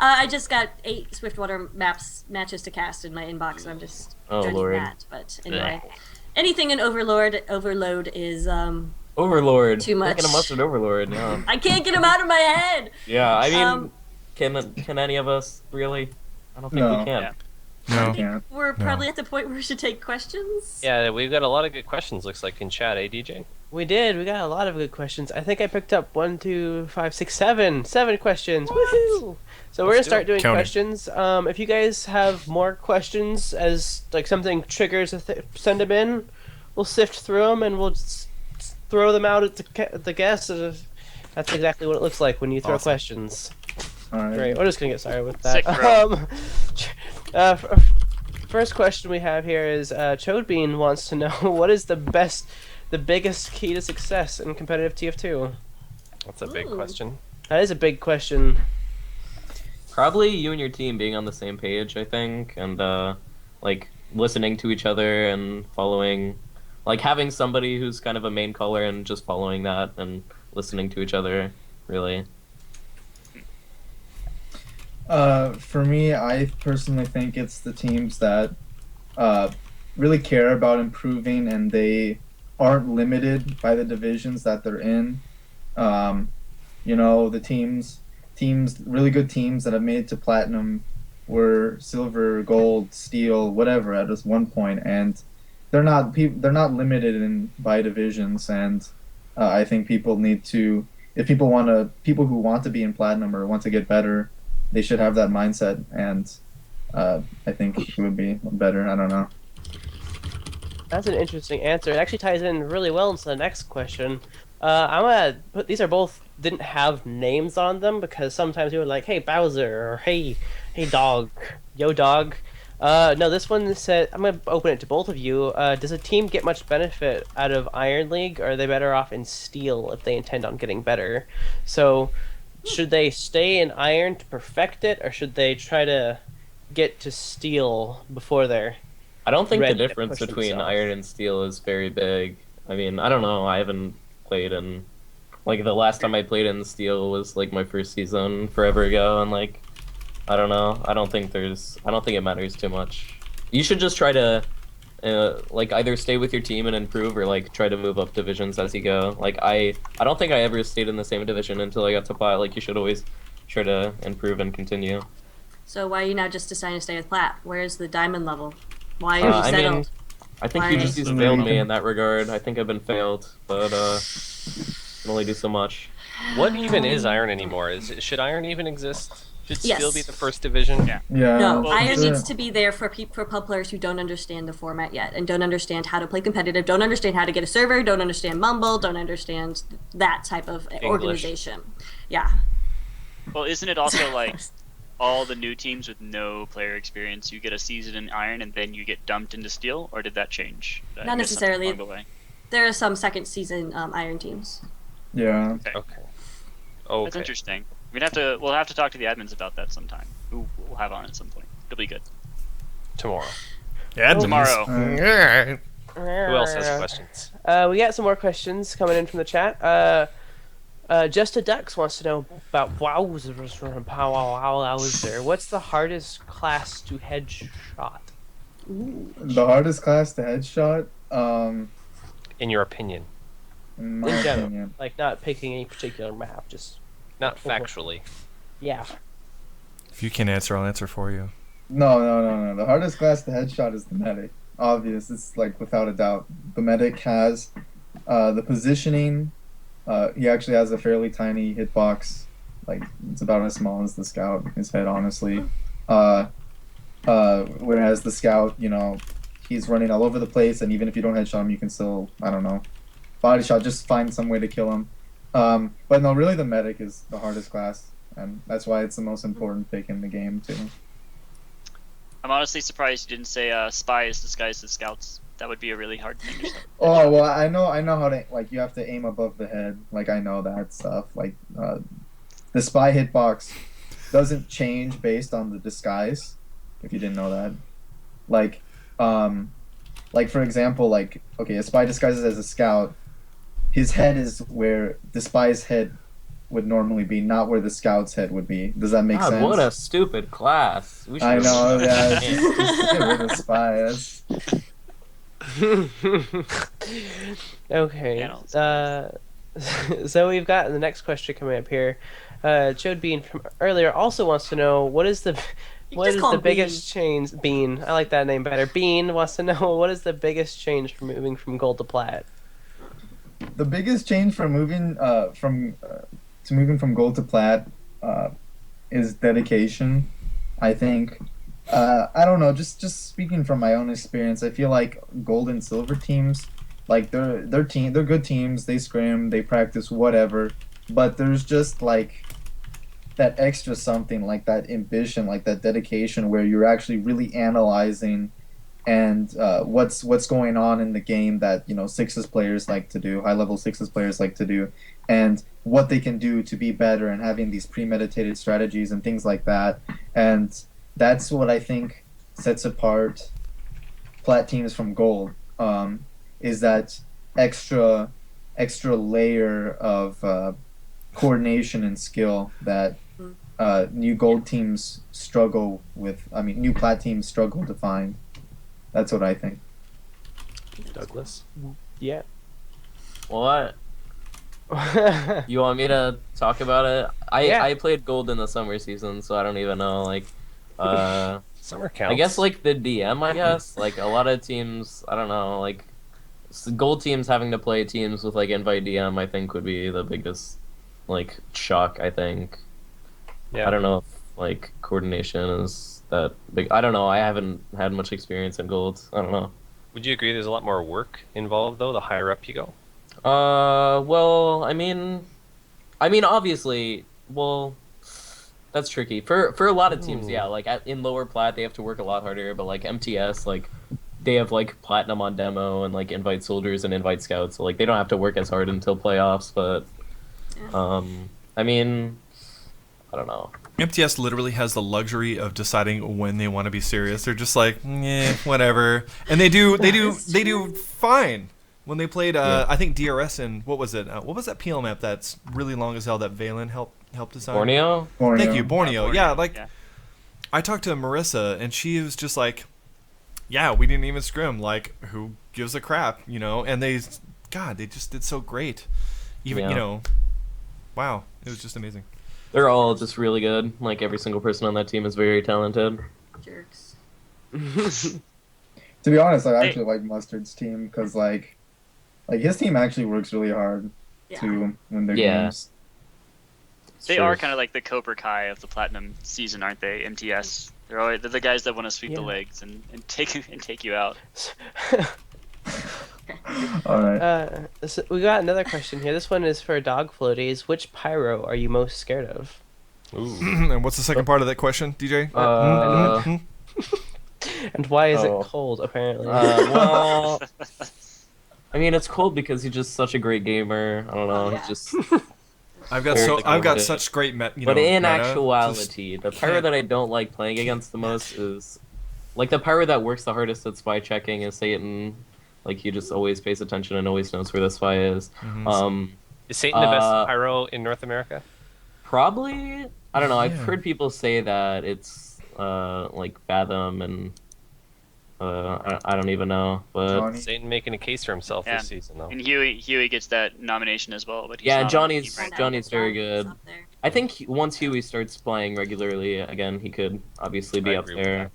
I just got 8 Swiftwater matches to cast in my inbox, and I'm just Oh, judging Lord. that. But anyway, anything in Overload is Overlord. Too much. Fucking a mustard Overlord. Yeah. I can't get him out of my head. Yeah. I mean, Um, can any of us really? I don't think No. we can. Yeah. I No. can't. We're probably at the point where we should take questions. Yeah, we've got a lot of good questions, looks like, in chat, DJ? We did. We got a lot of good questions. I think I picked up 1, 2, 5, 6, 7. 7 questions. Woohoo! So we're gonna start doing Counting. questions. If you guys have more questions, as like something triggers, send them in. We'll sift through them and we'll throw them out at the guests. That's exactly what it looks like when you throw Awesome. questions. All right. Great. We're just gonna get started with that. Sick, bro. First question we have here is Chodebean wants to know what is the biggest key to success in competitive TF2? That's a big Ooh. question. That is a big question. Probably you and your team being on the same page, I think, and like listening to each other and following, like having somebody who's kind of a main caller and just following that and listening to each other, really. For me, I personally think it's the teams that really care about improving and they aren't limited by the divisions that they're in. You know, the teams, really good teams that have made it to platinum were silver, gold, steel, whatever at just one point, and they're not limited by divisions. And I think people need to, if people who want to be in platinum or want to get better, they should have that mindset, and I think it would be better. I don't know. That's an interesting answer. It actually ties in really well into the next question. I'm gonna put these are both didn't have names on them because sometimes you were like, "Hey Bowser," or "Hey dog, yo dog." No, this one said I'm gonna open it to both of you. Does a team get much benefit out of Iron League, or are they better off in Steel if they intend on getting better? So, should they stay in Iron to perfect it, or should they try to get to Steel before they're? I don't think the ready to difference push between themselves. Iron and Steel is very big. I mean, I don't know. I haven't played in like the last time I played in Steel was like my first season forever ago, and like I don't know. I don't think it matters too much. You should just try to like either stay with your team and improve, or like try to move up divisions as you go. Like I don't think I ever stayed in the same division until I got to Plat. Like you should always try to improve and continue. So why are you not just deciding to stay with Plat? Where's the diamond level? Why are you I settled? mean, I think Why- UGC's failed me in that regard. I think I've been failed, but can only do so much. What even is Iron anymore? Should Iron even exist? Should Yes. Steel be the first division? Yeah. Yeah. No, Well, Iron is needs it- to be there for for pub players who don't understand the format yet and don't understand how to play competitive, don't understand how to get a server, don't understand Mumble, don't understand that type of organization. Yeah. Well, isn't it also like all the new teams with no player experience, you get a season in Iron and then you get dumped into Steel, or did that change? Did I Not miss something necessarily. along the way? There are some second season Iron teams. Yeah. Okay. That's Okay. interesting. We'll have to talk to the admins about that sometime. Who we'll have on at some point. It'll be good. Tomorrow. Yeah, Tomorrow. Yeah. Who else has questions? We got some more questions coming in from the chat. Just a Ducks wants to know about Bowswer. What's the hardest class to headshot? The hardest class to headshot, In your opinion, in my In general. opinion. Like not picking any particular map, just not factually. yeah. If you can't answer, I'll answer for you. No. The hardest class to headshot is the medic. Obvious. It's like without a doubt. The medic has the positioning. He actually has a fairly tiny hitbox. Like it's about as small as the scout. His head, honestly. Whereas the scout, he's running all over the place, and even if you don't headshot him, you can still, I don't know, body shot. Just find some way to kill him. But no, really, the medic is the hardest class, and that's why it's the most important pick in the game too. I'm honestly surprised you didn't say spies disguised as scouts. That would be a really hard thing to say. Oh well, I know how to, like, you have to aim above the head. Like I know that stuff. Like the spy hitbox doesn't change based on the disguise. If you didn't know that, like for example, like okay, a spy disguises as a scout. His head is where the spy's head would normally be, not where the scout's head would be. Does that make God, sense? what a stupid class. We I should've- know. Yeah, just get rid of spy. That's, Okay. Yeah, So we've got the next question coming up here. Chode Bean from earlier also wants to know what is the just call him biggest change. Bean, I like that name better. Bean wants to know what is the biggest change from moving from gold to plat. the biggest change from moving from gold to plat is dedication. I think. I don't know. Just speaking from my own experience, I feel like gold and silver teams, like they're good teams. They scrim, they practice, whatever. But there's just like that extra something, like that ambition, like that dedication, where you're actually really analyzing and what's going on in the game that sixes players like to do, high level sixes players like to do, and what they can do to be better, and having these premeditated strategies and things like that. And that's what I think sets apart plat teams from gold, is that extra layer of coordination and skill that new gold teams struggle with. I mean, new plat teams struggle to find. That's what I think. Douglas. Yeah. What? You want me to talk about it? Yeah. I played gold in the summer season, so I don't even know. Like, Summer counts. I guess like the DM. I guess like a lot of teams. I don't know. Like gold teams having to play teams with like invite DM. I think would be the biggest like shock. I think. Yeah. I don't know if like coordination is that big. I don't know. I haven't had much experience in gold. I don't know. Would you agree there's a lot more work involved though? The higher up you go. Well, I mean, obviously, well, that's tricky for a lot of teams. Yeah, like in lower plat, they have to work a lot harder. But like MTS, like they have like platinum on demo and like invite soldiers and invite scouts, so like they don't have to work as hard until playoffs. But I mean, I don't know. MTS literally has the luxury of deciding when they want to be serious. They're just like, whatever, and they do fine. When they played, I think DRS and what was it? What was that PL map that's really long as hell that Valen helped design? Borneo. Thank you, Borneo. Borneo. Yeah, I talked to Marissa and she was just like, yeah, we didn't even scrim. Like, who gives a crap, And they just did so great. Even wow, it was just amazing. They're all just really good. Like every single person on that team is very talented. Jerks. To be honest, I actually like Mustard's team because like his team actually works really hard to win their games. They are kind of like the Cobra Kai of the Platinum season, aren't they? MTS. They're the guys that want to sweep the legs and take you out. All right. So we got another question here. This one is for Dogfloaties. Which pyro are you most scared of? And what's the second part of that question, DJ? And why is it cold, apparently? Well, I mean, it's cold because he's just such a great gamer. I don't know. He's just. I've got such great but in actuality, the pyro that I don't like playing against the most is, like, the pyro that works the hardest at spy checking is Satan. Like, he just always pays attention and always knows where the spy is. Is Satan the best pyro in North America? Probably. I don't know. I've heard people say that it's like Fathom and I don't even know. But Satan making a case for himself this season, though. And Huey gets that nomination as well. But Johnny's very good. I think once Huey starts playing regularly again, he could obviously be up there.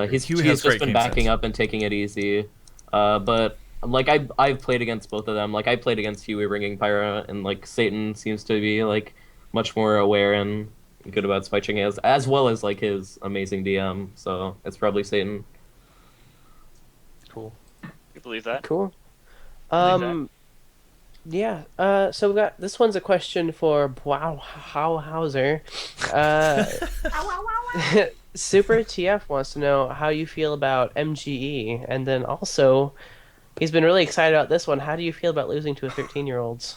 He's just been backing up and taking it easy. But like I've played against both of them. Like I played against Huey ringing Pyra, and like Satan seems to be like much more aware and good about spy checking as well as like his amazing DM. So it's probably Satan. Cool. You believe that? Cool. Yeah. So we got this one's a question for Hauser. Super TF wants to know how you feel about MGE, and then also he's been really excited about this one. How do you feel about losing to a 13-year-olds?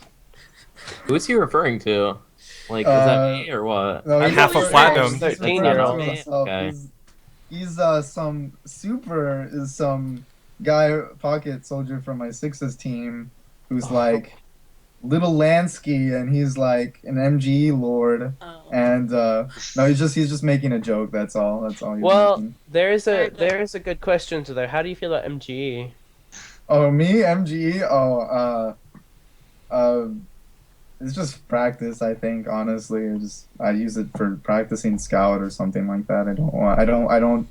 Who is he referring to? Like, is that me or what? No, I'm half a platinum. 13-year-old. Okay. He's some guy pocket soldier from my Sixes team who's like little Lansky, and he's like an MGE lord. And no, he's just making a joke. That's all. He's making. there's a good question to there. How do you feel about MGE? Oh, me MGE. It's just practice. I think honestly, I use it for practicing scout or something like that. I don't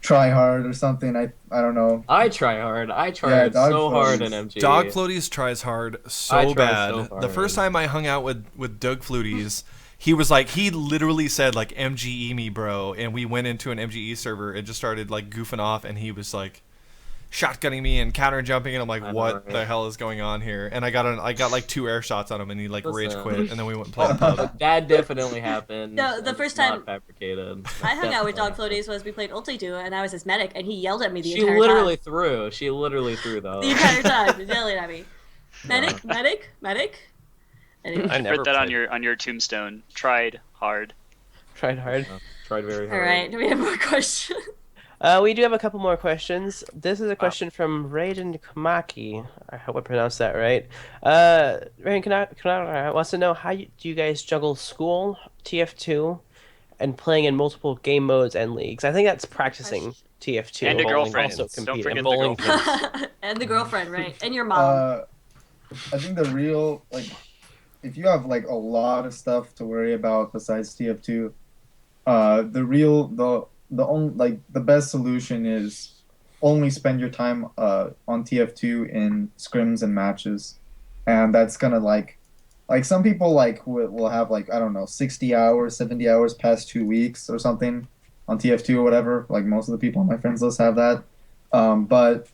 try hard or something. I don't know. I try hard. I try so hard in MG. Dogfloaties tries hard so bad. So hard. The first time I hung out with Dogfloaties, he was like, he literally said like MGE me, bro, and we went into an MGE server and just started like goofing off, and he was like shotgunning me and counter jumping, and I'm like, what the hell is going on here? And I got like 2 air shots on him, and he like rage quit, and then we went and played pub. That definitely happened. No, the first time not fabricated. I hung out with Dogfloaties was we played Ulti Duo, and I was his medic, and he yelled at me the She entire literally time. threw. She literally threw though. The entire time, yelling at me. Medic. Anyway. I never Put that on played. your tombstone. Tried hard. Tried hard. Tried very hard. All right, do we have more questions? We do have a couple more questions. This is a question from Raiden Kamaki. I hope I pronounced that right. Raiden Kamaki wants to know do you guys juggle school, TF2, and playing in multiple game modes and leagues? I think that's practicing TF2. And a bowling, girlfriend. also Don't compete, forget and the bowling. girlfriend. And the girlfriend, right? And your mom. I think the real if you have like a lot of stuff to worry about besides TF2, the best solution is only spend your time on TF2 in scrims and matches, and that's gonna like some people will have like, I don't know, 60 hours, 70 hours past 2 weeks or something on TF2 or whatever. Like most of the people on my friends list have that. But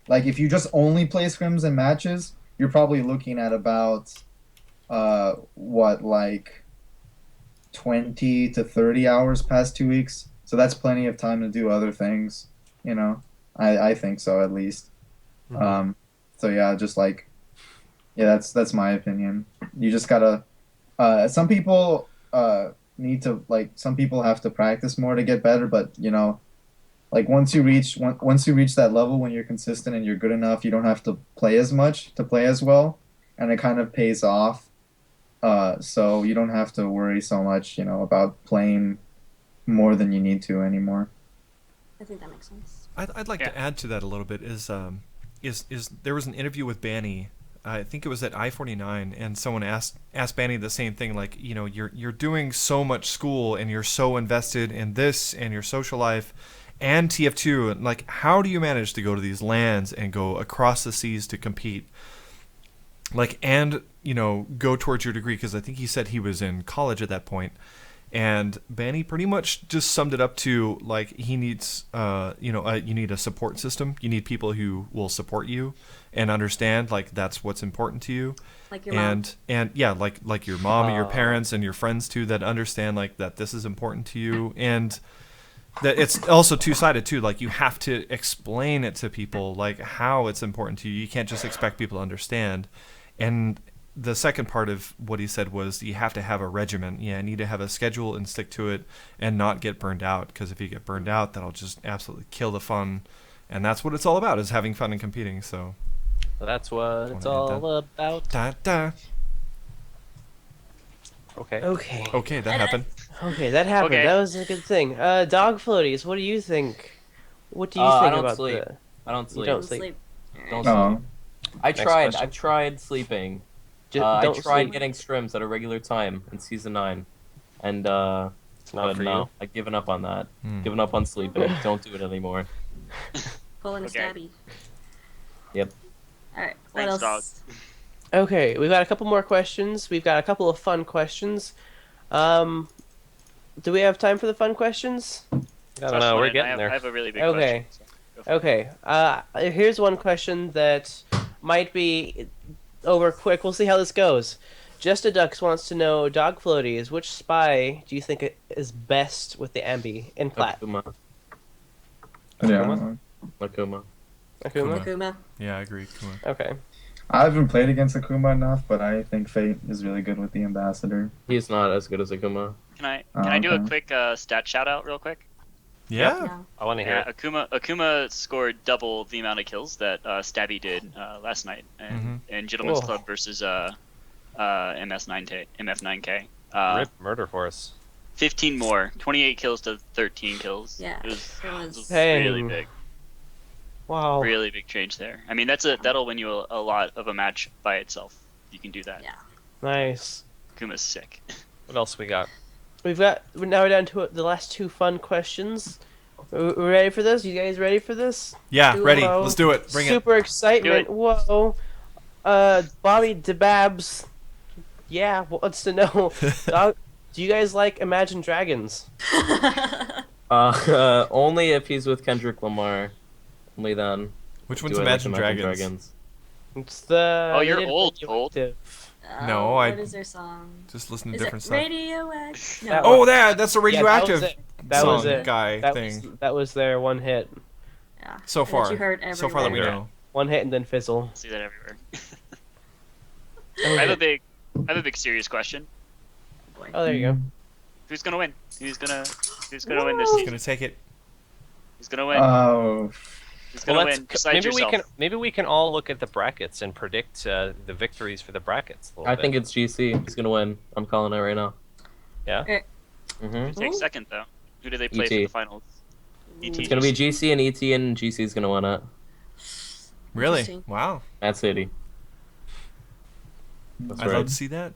like if you just only play scrims and matches, you're probably looking at about 20 to 30 hours past 2 weeks. So that's plenty of time to do other things, I think so, at least. Mm-hmm. So yeah, just that's my opinion. You just gotta some people need to like some people have to practice more to get better, but like once you reach that level when you're consistent and you're good enough, you don't have to play as much to play as well, and it kind of pays off. So you don't have to worry so much, about playing more than you need to anymore. I think that makes sense. I'd like to add to that a little bit. Is there was an interview with Banny? I think it was at I-49, and someone asked Banny the same thing. Like, you're doing so much school, and you're so invested in this and your social life, and TF2. And like, how do you manage to go to these lands and go across the seas to compete? Like, and go towards your degree, because I think he said he was in college at that point. And Banny pretty much just summed it up to, like, he needs, you need a support system. You need people who will support you and understand, like, that's what's important to you. Like your mom. And yeah, like your mom and your parents and your friends, too, that understand, like, that this is important to you. And that it's also two-sided, too. Like, you have to explain it to people, like, how it's important to you. You can't just expect people to understand. And the second part of what he said was you have to have a regimen. Yeah, you need to have a schedule and stick to it and not get burned out, because if you get burned out, that'll just absolutely kill the fun. And that's what it's all about, is having fun and competing. So that's what it's all about. Da. Okay. Okay, that happened. Okay, that happened. Okay. That was a good thing. Dog floaties, what do you think? What do you I think don't about sleep. the... I don't sleep. You don't Don't sleep. Don't Oh. sleep. I Next tried. question. I've tried sleeping. I Don't tried sleep. getting scrims at a regular time in season 9, and It's not for you. I've given up on that. Given up on sleeping. Don't do it anymore. Pulling a Okay. stabby. Yep. All right. What Thanks, else? dog. Okay, we've got a couple more questions. We've got a couple of fun questions. Do we have time for the fun questions? I don't know. We're getting I there. have a really big Okay. question. So go for it. Okay, here's one question that might be over quick. We'll see how this goes. Just a Ducks wants to know, Dog Floaties, which spy do you think is best with the Ambi in Plat? Akuma. Yeah. Akuma. Akuma? Akuma. Yeah, I agree. Come on. Okay. I haven't played against Akuma enough, but I think Fate is really good with the Ambassador. He's not as good as Akuma. Can I do a okay. quick stat shout out real quick? Yeah. Yeah. I want to hear Yeah, it. Akuma scored double the amount of kills that Stabby did last night in Gentleman's Whoa. Club versus MF9K. Rip Murder Force. 15 more, 28 kills to 13 kills. Yeah, It was it was- really Dang. big, Wow. really big change there. I mean, that'll win you a lot of a match by itself. You can do that. Yeah. Nice. Akuma's sick. What else we got? We're down to the last two fun questions. We ready for this? You guys ready for this? Yeah, ready. Whoa. Let's do it. Bring it. Super excitement. Do Whoa. Bobby DeBabs. Yeah, wants to know. Do you guys like Imagine Dragons? Only if he's with Kendrick Lamar. Only then. Which do one's I like Imagine Dragons? It's the. Oh, they you're did old, Radioactive. No, what I- is their song? Just listen to Is different it stuff. Radioactive? That No. one. Oh, that's a radioactive That song was it. guy That thing. that was their one hit. Yeah. So That far. you heard So far that we everywhere. know. One hit and then fizzle. See that everywhere. I have a big serious question. Boy. Oh, there you go. Who's gonna win? Who's gonna win this He's season? gonna take it. Who's gonna win? Oh, Who's gonna let's win? Besides maybe yourself. we can all look at the brackets and predict the victories for the brackets. A little I bit. think it's GC. He's gonna win. I'm calling it right now. Yeah. Mm-hmm. Who takes Ooh. second though? Who do they play for ET. the finals? ET. It's gonna be GC and ET, and GC's gonna win it. Really? Interesting. Wow. At City. That's I'd right. love to see that.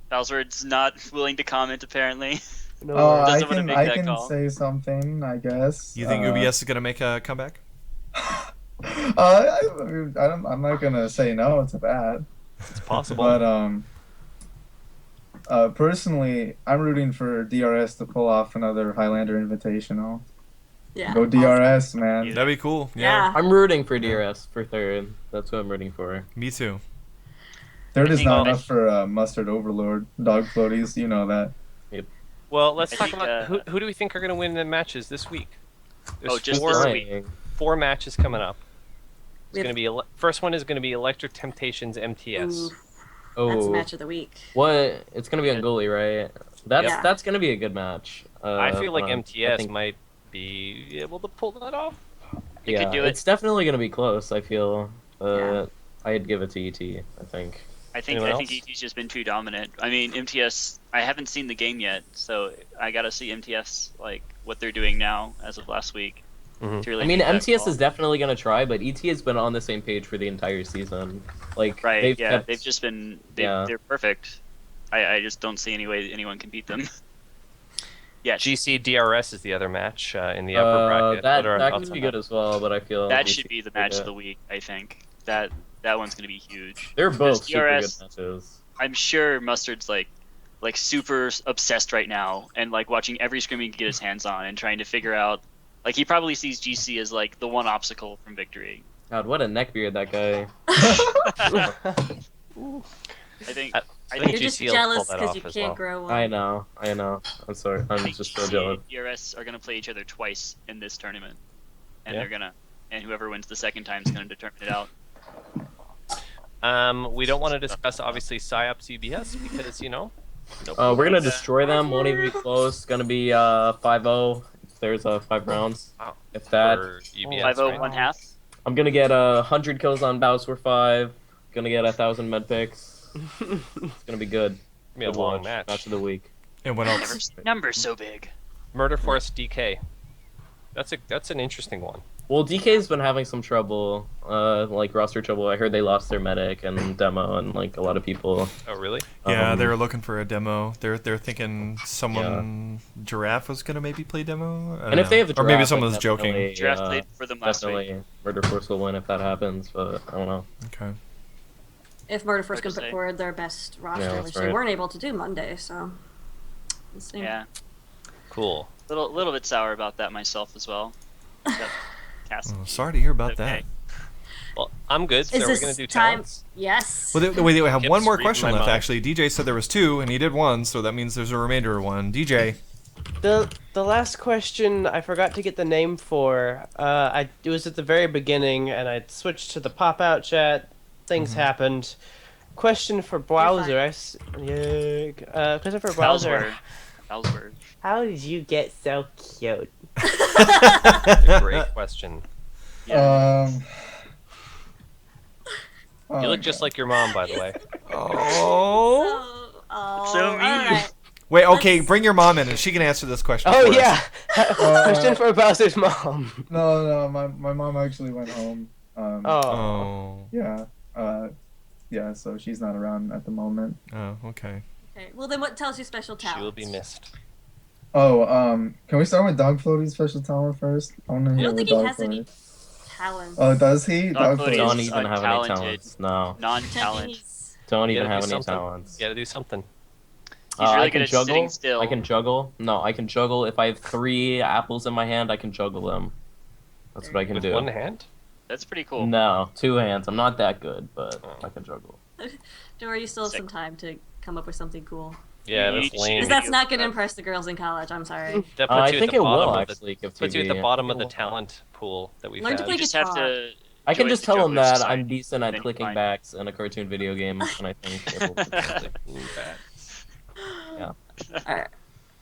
Bowsword's not willing to comment apparently. No oh, worries. I Doesn't wanna can make I that can call. say something, I guess. You think UBS is gonna make a comeback? I'm not gonna say no to that. It's possible. But personally, I'm rooting for DRS to pull off another Highlander Invitational. Yeah. Go DRS, man. That'd be cool. Yeah. Yeah. I'm rooting for DRS for third. That's what I'm rooting for. Me too. Third I is think not I'll- enough for Mustard Overlord. Dog floaties, you know that. Well, let's I talk think, about who do we think are going to win the matches this week? There's Oh, just four, this week. Dying. 4 matches coming up. It's We going to be first one is going to be Electric Temptations MTS. Ooh, Oh, that's the match of the week. what? It's gonna be on Gully, right? That's gonna be a good match. I feel like I MTS think- might be able to pull that off. They could do it. It's definitely gonna be close. I feel. Yeah. I'd give it to ET. I think. I think Anyone else? ET's just been too dominant. I mean, MTS. I haven't seen the game yet, so I gotta see MTS like what they're doing now as of last week. Mhm. To really I mean, make that MTS call. is definitely gonna try, but ET has been on the same page for the entire season. Like, right. they've Yeah, kept- they've just been. Yeah. They're perfect. I just don't see any way anyone can beat them. Yeah, GC DRS is the other match in the upper bracket. that What are our that thoughts could on be good as well, but I feel that ET should be the is match good. of the week. I think that one's gonna be huge. They're both super good DRS matches. I'm sure Mustard's like super obsessed right now and like watching every scrim he can get his hands on and trying to figure out. Like he probably sees GC as like the one obstacle from victory. God, what a neckbeard that guy. I think. I You're think just GC will jealous pull that because off you as can't well. grow one. I know. I'm sorry. I I'm think just so GC jealous. and DRS are gonna play each other twice in this tournament, and Yeah. and whoever wins the second time is gonna determine it out. We don't want to discuss obviously PsyOps UBS because We're gonna destroy them. Won't even be close. It's gonna be 5-0. If there's 5 rounds. Wow. If that. for UBS, 5-0 right? 1/2. I'm gonna get 100 kills on Bowswer5. Gonna get 1,000 med picks. It's gonna be good. Be a Good long watch. match. Match of the week. And what Never else? seen numbers so big. Murder Force DK. That's an interesting one. Well, DK's been having some trouble, like roster trouble. I heard they lost their medic and demo, and like a lot of people. Oh really? Yeah, they Um, were looking for a demo. They're thinking someone Giraffe was gonna maybe play demo. I don't And if know. they have a or maybe draft, someone like, was joking. definitely, Draft played for them last week. Definitely, Murder Force will win if that happens, but I don't know. Okay. If Murder Force Hard can to put say. forward their best roster, that's which they right. weren't able to do Monday, so. We'll see. Yeah, Cool. little bit sour about that myself as well. That cast- Oh, sorry to hear about Okay. that. Well, I'm good. So Is we're this gonna do time? talents. Yes. Well, we have Yep, one more reading question my left. mind. Actually, DJ said there was 2, and he did 1, so that means there's a remainder of 1. DJ. The last question I forgot to get the name for. It was at the very beginning, and I switched to the pop out chat. Things happened. Question for Bowser. Question for Bowser. Bowswer. How did you get so cute? That's a great question. Um. You look just like your mom, by the way. Oh. So mean. Alright. Wait. Okay. Bring your mom in, and she can answer this question. Oh for us. yeah. Question for Bowser's mom. No, my mom actually went home. Oh. Oh. Yeah. Yeah. So she's not around at the moment. Oh. Okay. Okay. Well, then what tells you special talent? She will be missed. Oh, can we start with Dogfloaties' special talent first? I want to I hear don't what think he has any Dogfloaties. talent. Oh, does he? Dogfloaties. Dogfloaties. Don't He's even have any untalented. talents. No. Non-talent. Don't You even gotta have do any something. talents. You gotta do something. He's really I good can at juggle. sitting still. I can juggle. No, I can juggle. If I have 3 apples in my hand, I can juggle them. That's what I can With do. one hand? That's pretty cool. No, 2 hands. I'm not that good, but I can juggle. Don't worry, you still have Sick. some time to come up with something cool. Yeah, You that's need to lame. Because Maybe that's not going to you- impress the girls in college. I'm sorry. That puts I you at think the it bottom will of the, actually give puts you at TV. the bottom of the It will. talent pool that we've Learn to had. play You just have guitar. to. I can join just the tell them Joker's that society. I'm decent at Then clicking fine. backs in a cartoon video game, and I think it will. Alright. Bowser.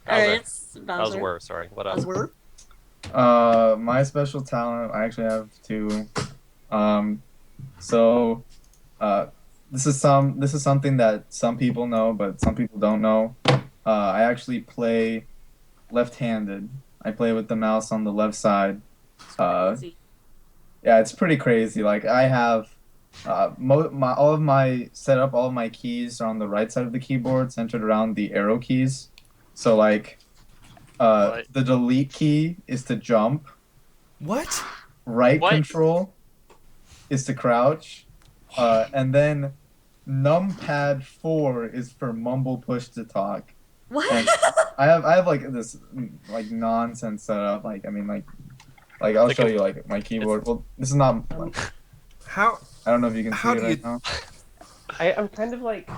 Alright, it's Bowser. Bowser, sorry. What else? Bowser. My special talent, I actually have 2. So, this is something that some people know, but some people don't know. I actually play left-handed. I play with the mouse on the left side. Crazy. Yeah, it's pretty crazy. Like I have, all of my keys are on the right side of the keyboard, centered around the arrow keys. So like, What? the delete key is to jump. What? Right What? control is to crouch, and then numpad 4 is for mumble push to talk. What? And I have like this like nonsense setup. Like I mean like I'll Like show a- you like my keyboard. Well, this is not. How? I don't know if you can How see do it right you- now. I'm kind of like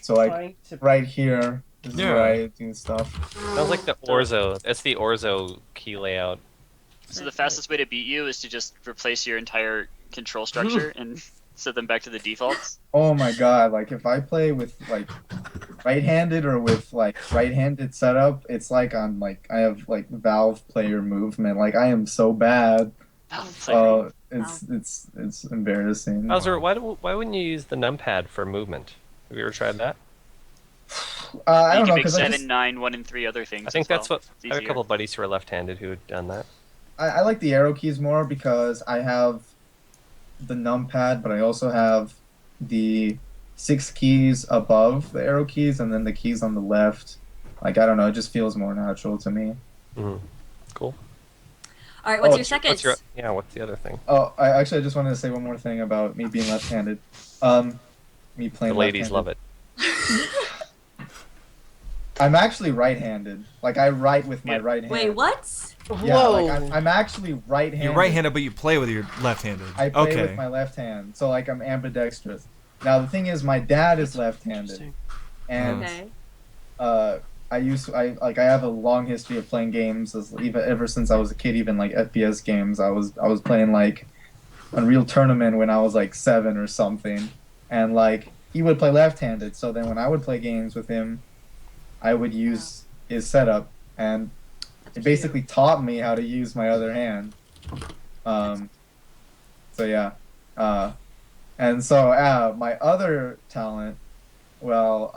So like trying to. right here, this is Yeah. where I do stuff. Sounds like the Orzo. That's the Orzo key layout. So the fastest way to beat you is to just replace your entire control structure and set them back to the defaults. Oh my god! Like if I play with like right-handed or with like right-handed setup, it's like I'm like I have like Valve player movement. Like I am so bad. It's embarrassing. Bowser, why wouldn't you use the numpad for movement? Have you ever tried that? I You don't can know make because 7, 9, 1, and 3 other things. I think as well. that's what It's I have a easier. couple of buddies who are left-handed who have done that. I like the arrow keys more because I have the numpad, but I also have the 6 keys above the arrow keys and then the keys on the left. Like, I don't know, it just feels more natural to me. Mm-hmm. Cool. All right, what's Oh, your second? What's the other thing? Oh, I just wanted to say one more thing about me being left-handed. Me playing The ladies left-handed. love it. I'm actually right-handed. Like, I write with my right hand. Wait, what? Yeah, Whoa. like I'm actually right-handed. You're right-handed, but you play with your left-handed. I play okay. with my left hand, so like I'm ambidextrous. Now the thing is, my dad is left-handed, Interesting. and Okay. I have a long history of playing games ever since I was a kid. Even like FPS games, I was playing like Unreal Tournament when I was like 7 or something, and like he would play left-handed. So then when I would play games with him, I would use his setup, and it basically taught me how to use my other hand. So yeah, and so my other talent, well,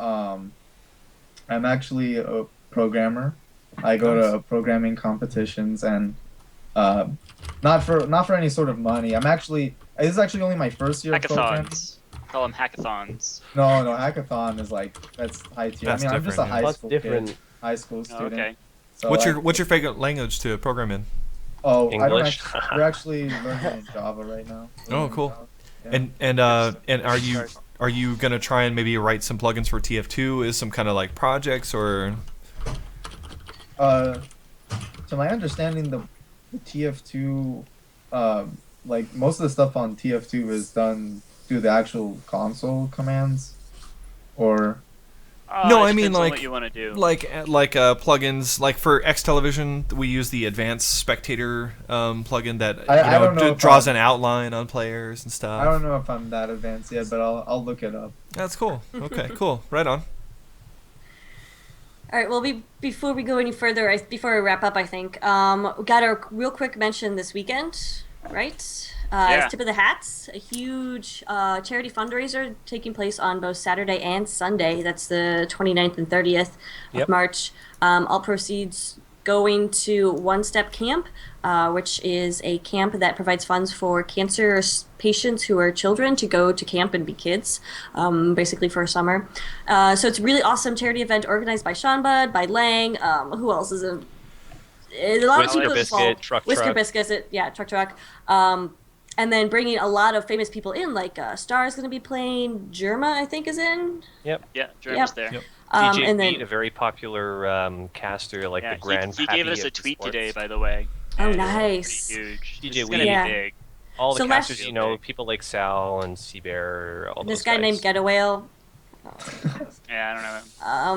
I'm actually a programmer. I go to programming competitions, and not for any sort of money. This is actually only my first year of programming. Hackathons. Call them hackathons. No, hackathon is like that's high tier. That's I mean, I'm just a different, high That's school different. kid, high school Oh, student. okay. So What's your favorite language to program in? Oh, I don't English? actually, we're actually learning in Java right now. Oh, cool. Yeah. And are you gonna try and maybe write some plugins for TF2? Is some kind of like projects or? To my understanding, the TF2, like most of the stuff on TF2 is done through the actual console commands, or No, It I mean, depends on like- what you want to do. Like plugins, like for X Television, we use the Advanced Spectator plugin that I don't know if draws I'm- an outline on players and stuff. I don't know if I'm that advanced yet, but I'll look it up. That's cool. Okay, cool. Right on. All right. Well, before we go any further, before we wrap up, I think we got a real quick mention this weekend, right? Yeah. It's Tip of the Hats, a huge charity fundraiser taking place on both Saturday and Sunday. That's the 29th and 30th Yep. of March. All proceeds going to One Step Camp, which is a camp that provides funds for cancer patients who are children to go to camp and be kids, basically for a summer. So it's a really awesome charity event organized by Sean Bud, by Lang. Who else is it? A lot Whisker of people Biscuit, involved. Truck Whisker Truck. Biscuit, Truck. And then bringing a lot of famous people in, like Star's going to be playing. Germa, I think, is in. Yeah, Jeremy's there. Yep. DJ And Beat, then, a very popular caster, like Yeah, the grand he gave pappy us a of the tweet sports. today, by the way. Oh, And it's nice. pretty huge. DJ This is gonna Weed. be big. All the So last- casters, people like Sal and Seabear, all this those guy guys. named Get a Whale. Yeah, I don't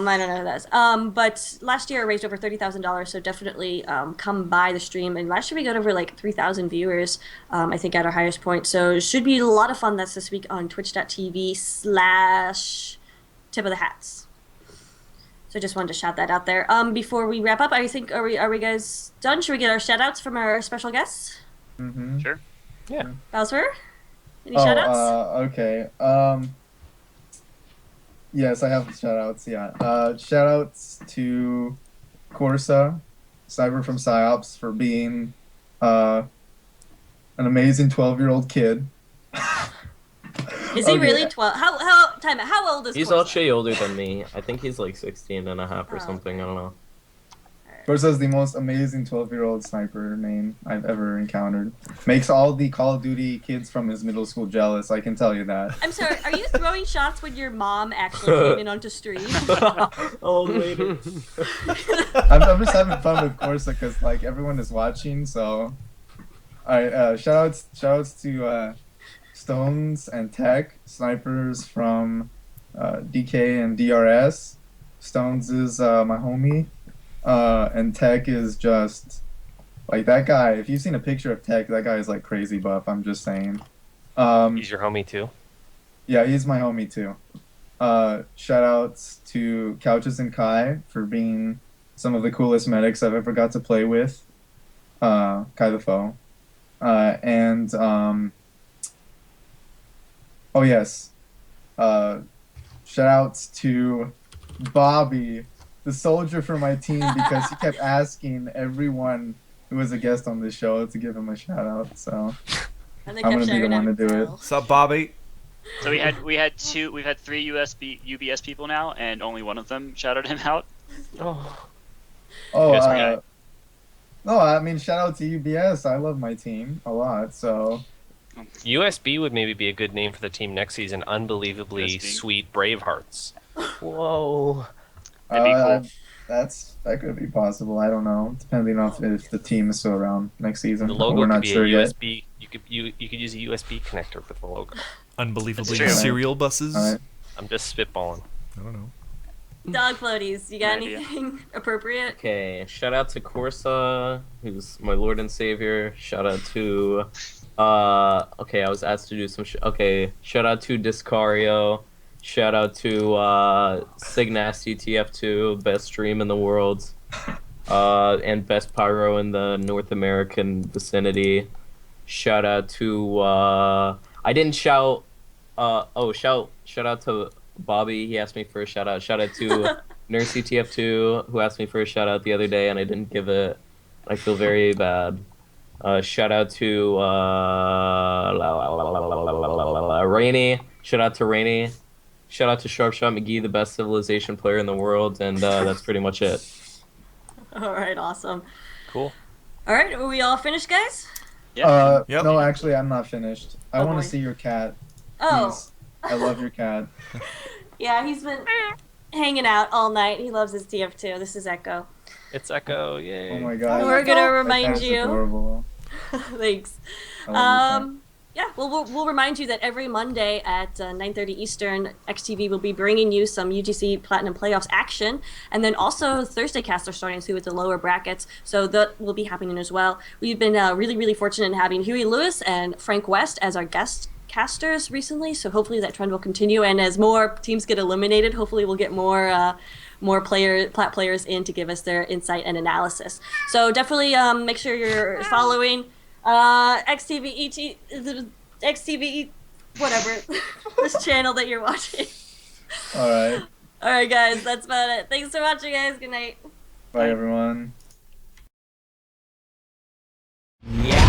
know. I don't know who that is. But last year I raised over $30,000, so definitely come by the stream. And last year we got over like 3,000 viewers, I think, at our highest point. So it should be a lot of fun. That's this week on twitch.tv/Tip of the Hats. So just wanted to shout that out there. Before we wrap up, I think are we guys done? Should we get our shout outs from our special guests? Mm-hmm. Sure. Yeah. Bowser? Any shout outs? Okay. Yes, I have shoutouts. Yeah. Shoutouts to Corsa, Cyber from Psyops, for being an amazing 12-year-old kid. Is he okay. really 12? How old is He's Corsa? actually older than me. I think he's like 16 and a half or Oh. something. I don't know. Corsa is the most amazing 12-year-old sniper main I've ever encountered. Makes all the Call of Duty kids from his middle school jealous, I can tell you that. I'm sorry, are you throwing shots when your mom actually came in onto stream? Oh, later. I'm just having fun with Corsa because like everyone is watching. So, all right. Shoutouts to Stones and Tech, snipers from DK and DRS. Stones is my homie, and Tech is just like that guy. If you've seen a picture of Tech, that guy is like crazy buff. I'm just saying. He's your homie too. Yeah, he's my homie too. Shout outs to Couches and Kai for being some of the coolest medics I've ever got to play with. Kai the Foe. And oh yes. Shout outs to Bobby, the soldier for my team, because he kept asking everyone who was a guest on this show to give him a shout out. So And they I'm kept gonna be the sharing one to do it. themselves. What's up, Bobby? So we've had three UBS people now, and only one of them shouted him out. Oh, Oh, Yes, guy. no, I mean, shout out to UBS. I love my team a lot, so USB would maybe be a good name for the team next season. Unbelievably USB. sweet Bravehearts. whoa. That'd be cool. that could be possible. I don't know, depending on if the team is still around next season. The logo We're could not be sure a yet. USB. You could use a USB connector with the logo. Unbelievably That's true. serial buses. All right. I'm just spitballing. I don't know. Dog floaties, you got No idea. anything appropriate? Okay, shout out to Corsa, who's my lord and savior. Shout out to, okay, I was asked to do some. Shout out to Discario. Shout out to Signasty TF2, best stream in the world, and best pyro in the North American vicinity. Shout out to I didn't shout. Shout out to Bobby. He asked me for a shout out. Shout out to Nursey TF2, who asked me for a shout out the other day, and I didn't give it. I feel very bad. Shout out to Rainy. Shout out to Rainy. Shout out to Sharpshot McGee, the best Civilization player in the world, and that's pretty much it. All right, awesome. Cool. All right, are we all finished, guys? Yeah. Yep. No, actually, I'm not finished. I Oh, want boy. to see your cat. Oh, Please. I love your cat. yeah, he's been hanging out all night. He loves his TF2. This is Echo. It's Echo. Yay. Oh my god. We're gonna That remind cat's you. adorable. Thanks. I love your cat. Yeah, well, we'll remind you that every Monday at 9:30 Eastern, XTV will be bringing you some UGC Platinum Playoffs action, and then also Thursday casts are starting too with the lower brackets, so that will be happening as well. We've been really, really fortunate in having Huey Lewis and Frank West as our guest casters recently, so hopefully that trend will continue, and as more teams get eliminated, hopefully we'll get more Plat players in to give us their insight and analysis. So definitely make sure you're following XTV, whatever, this channel that you're watching. All right. All right, guys, that's about it. Thanks for watching, guys. Good night. Bye, everyone. Yeah.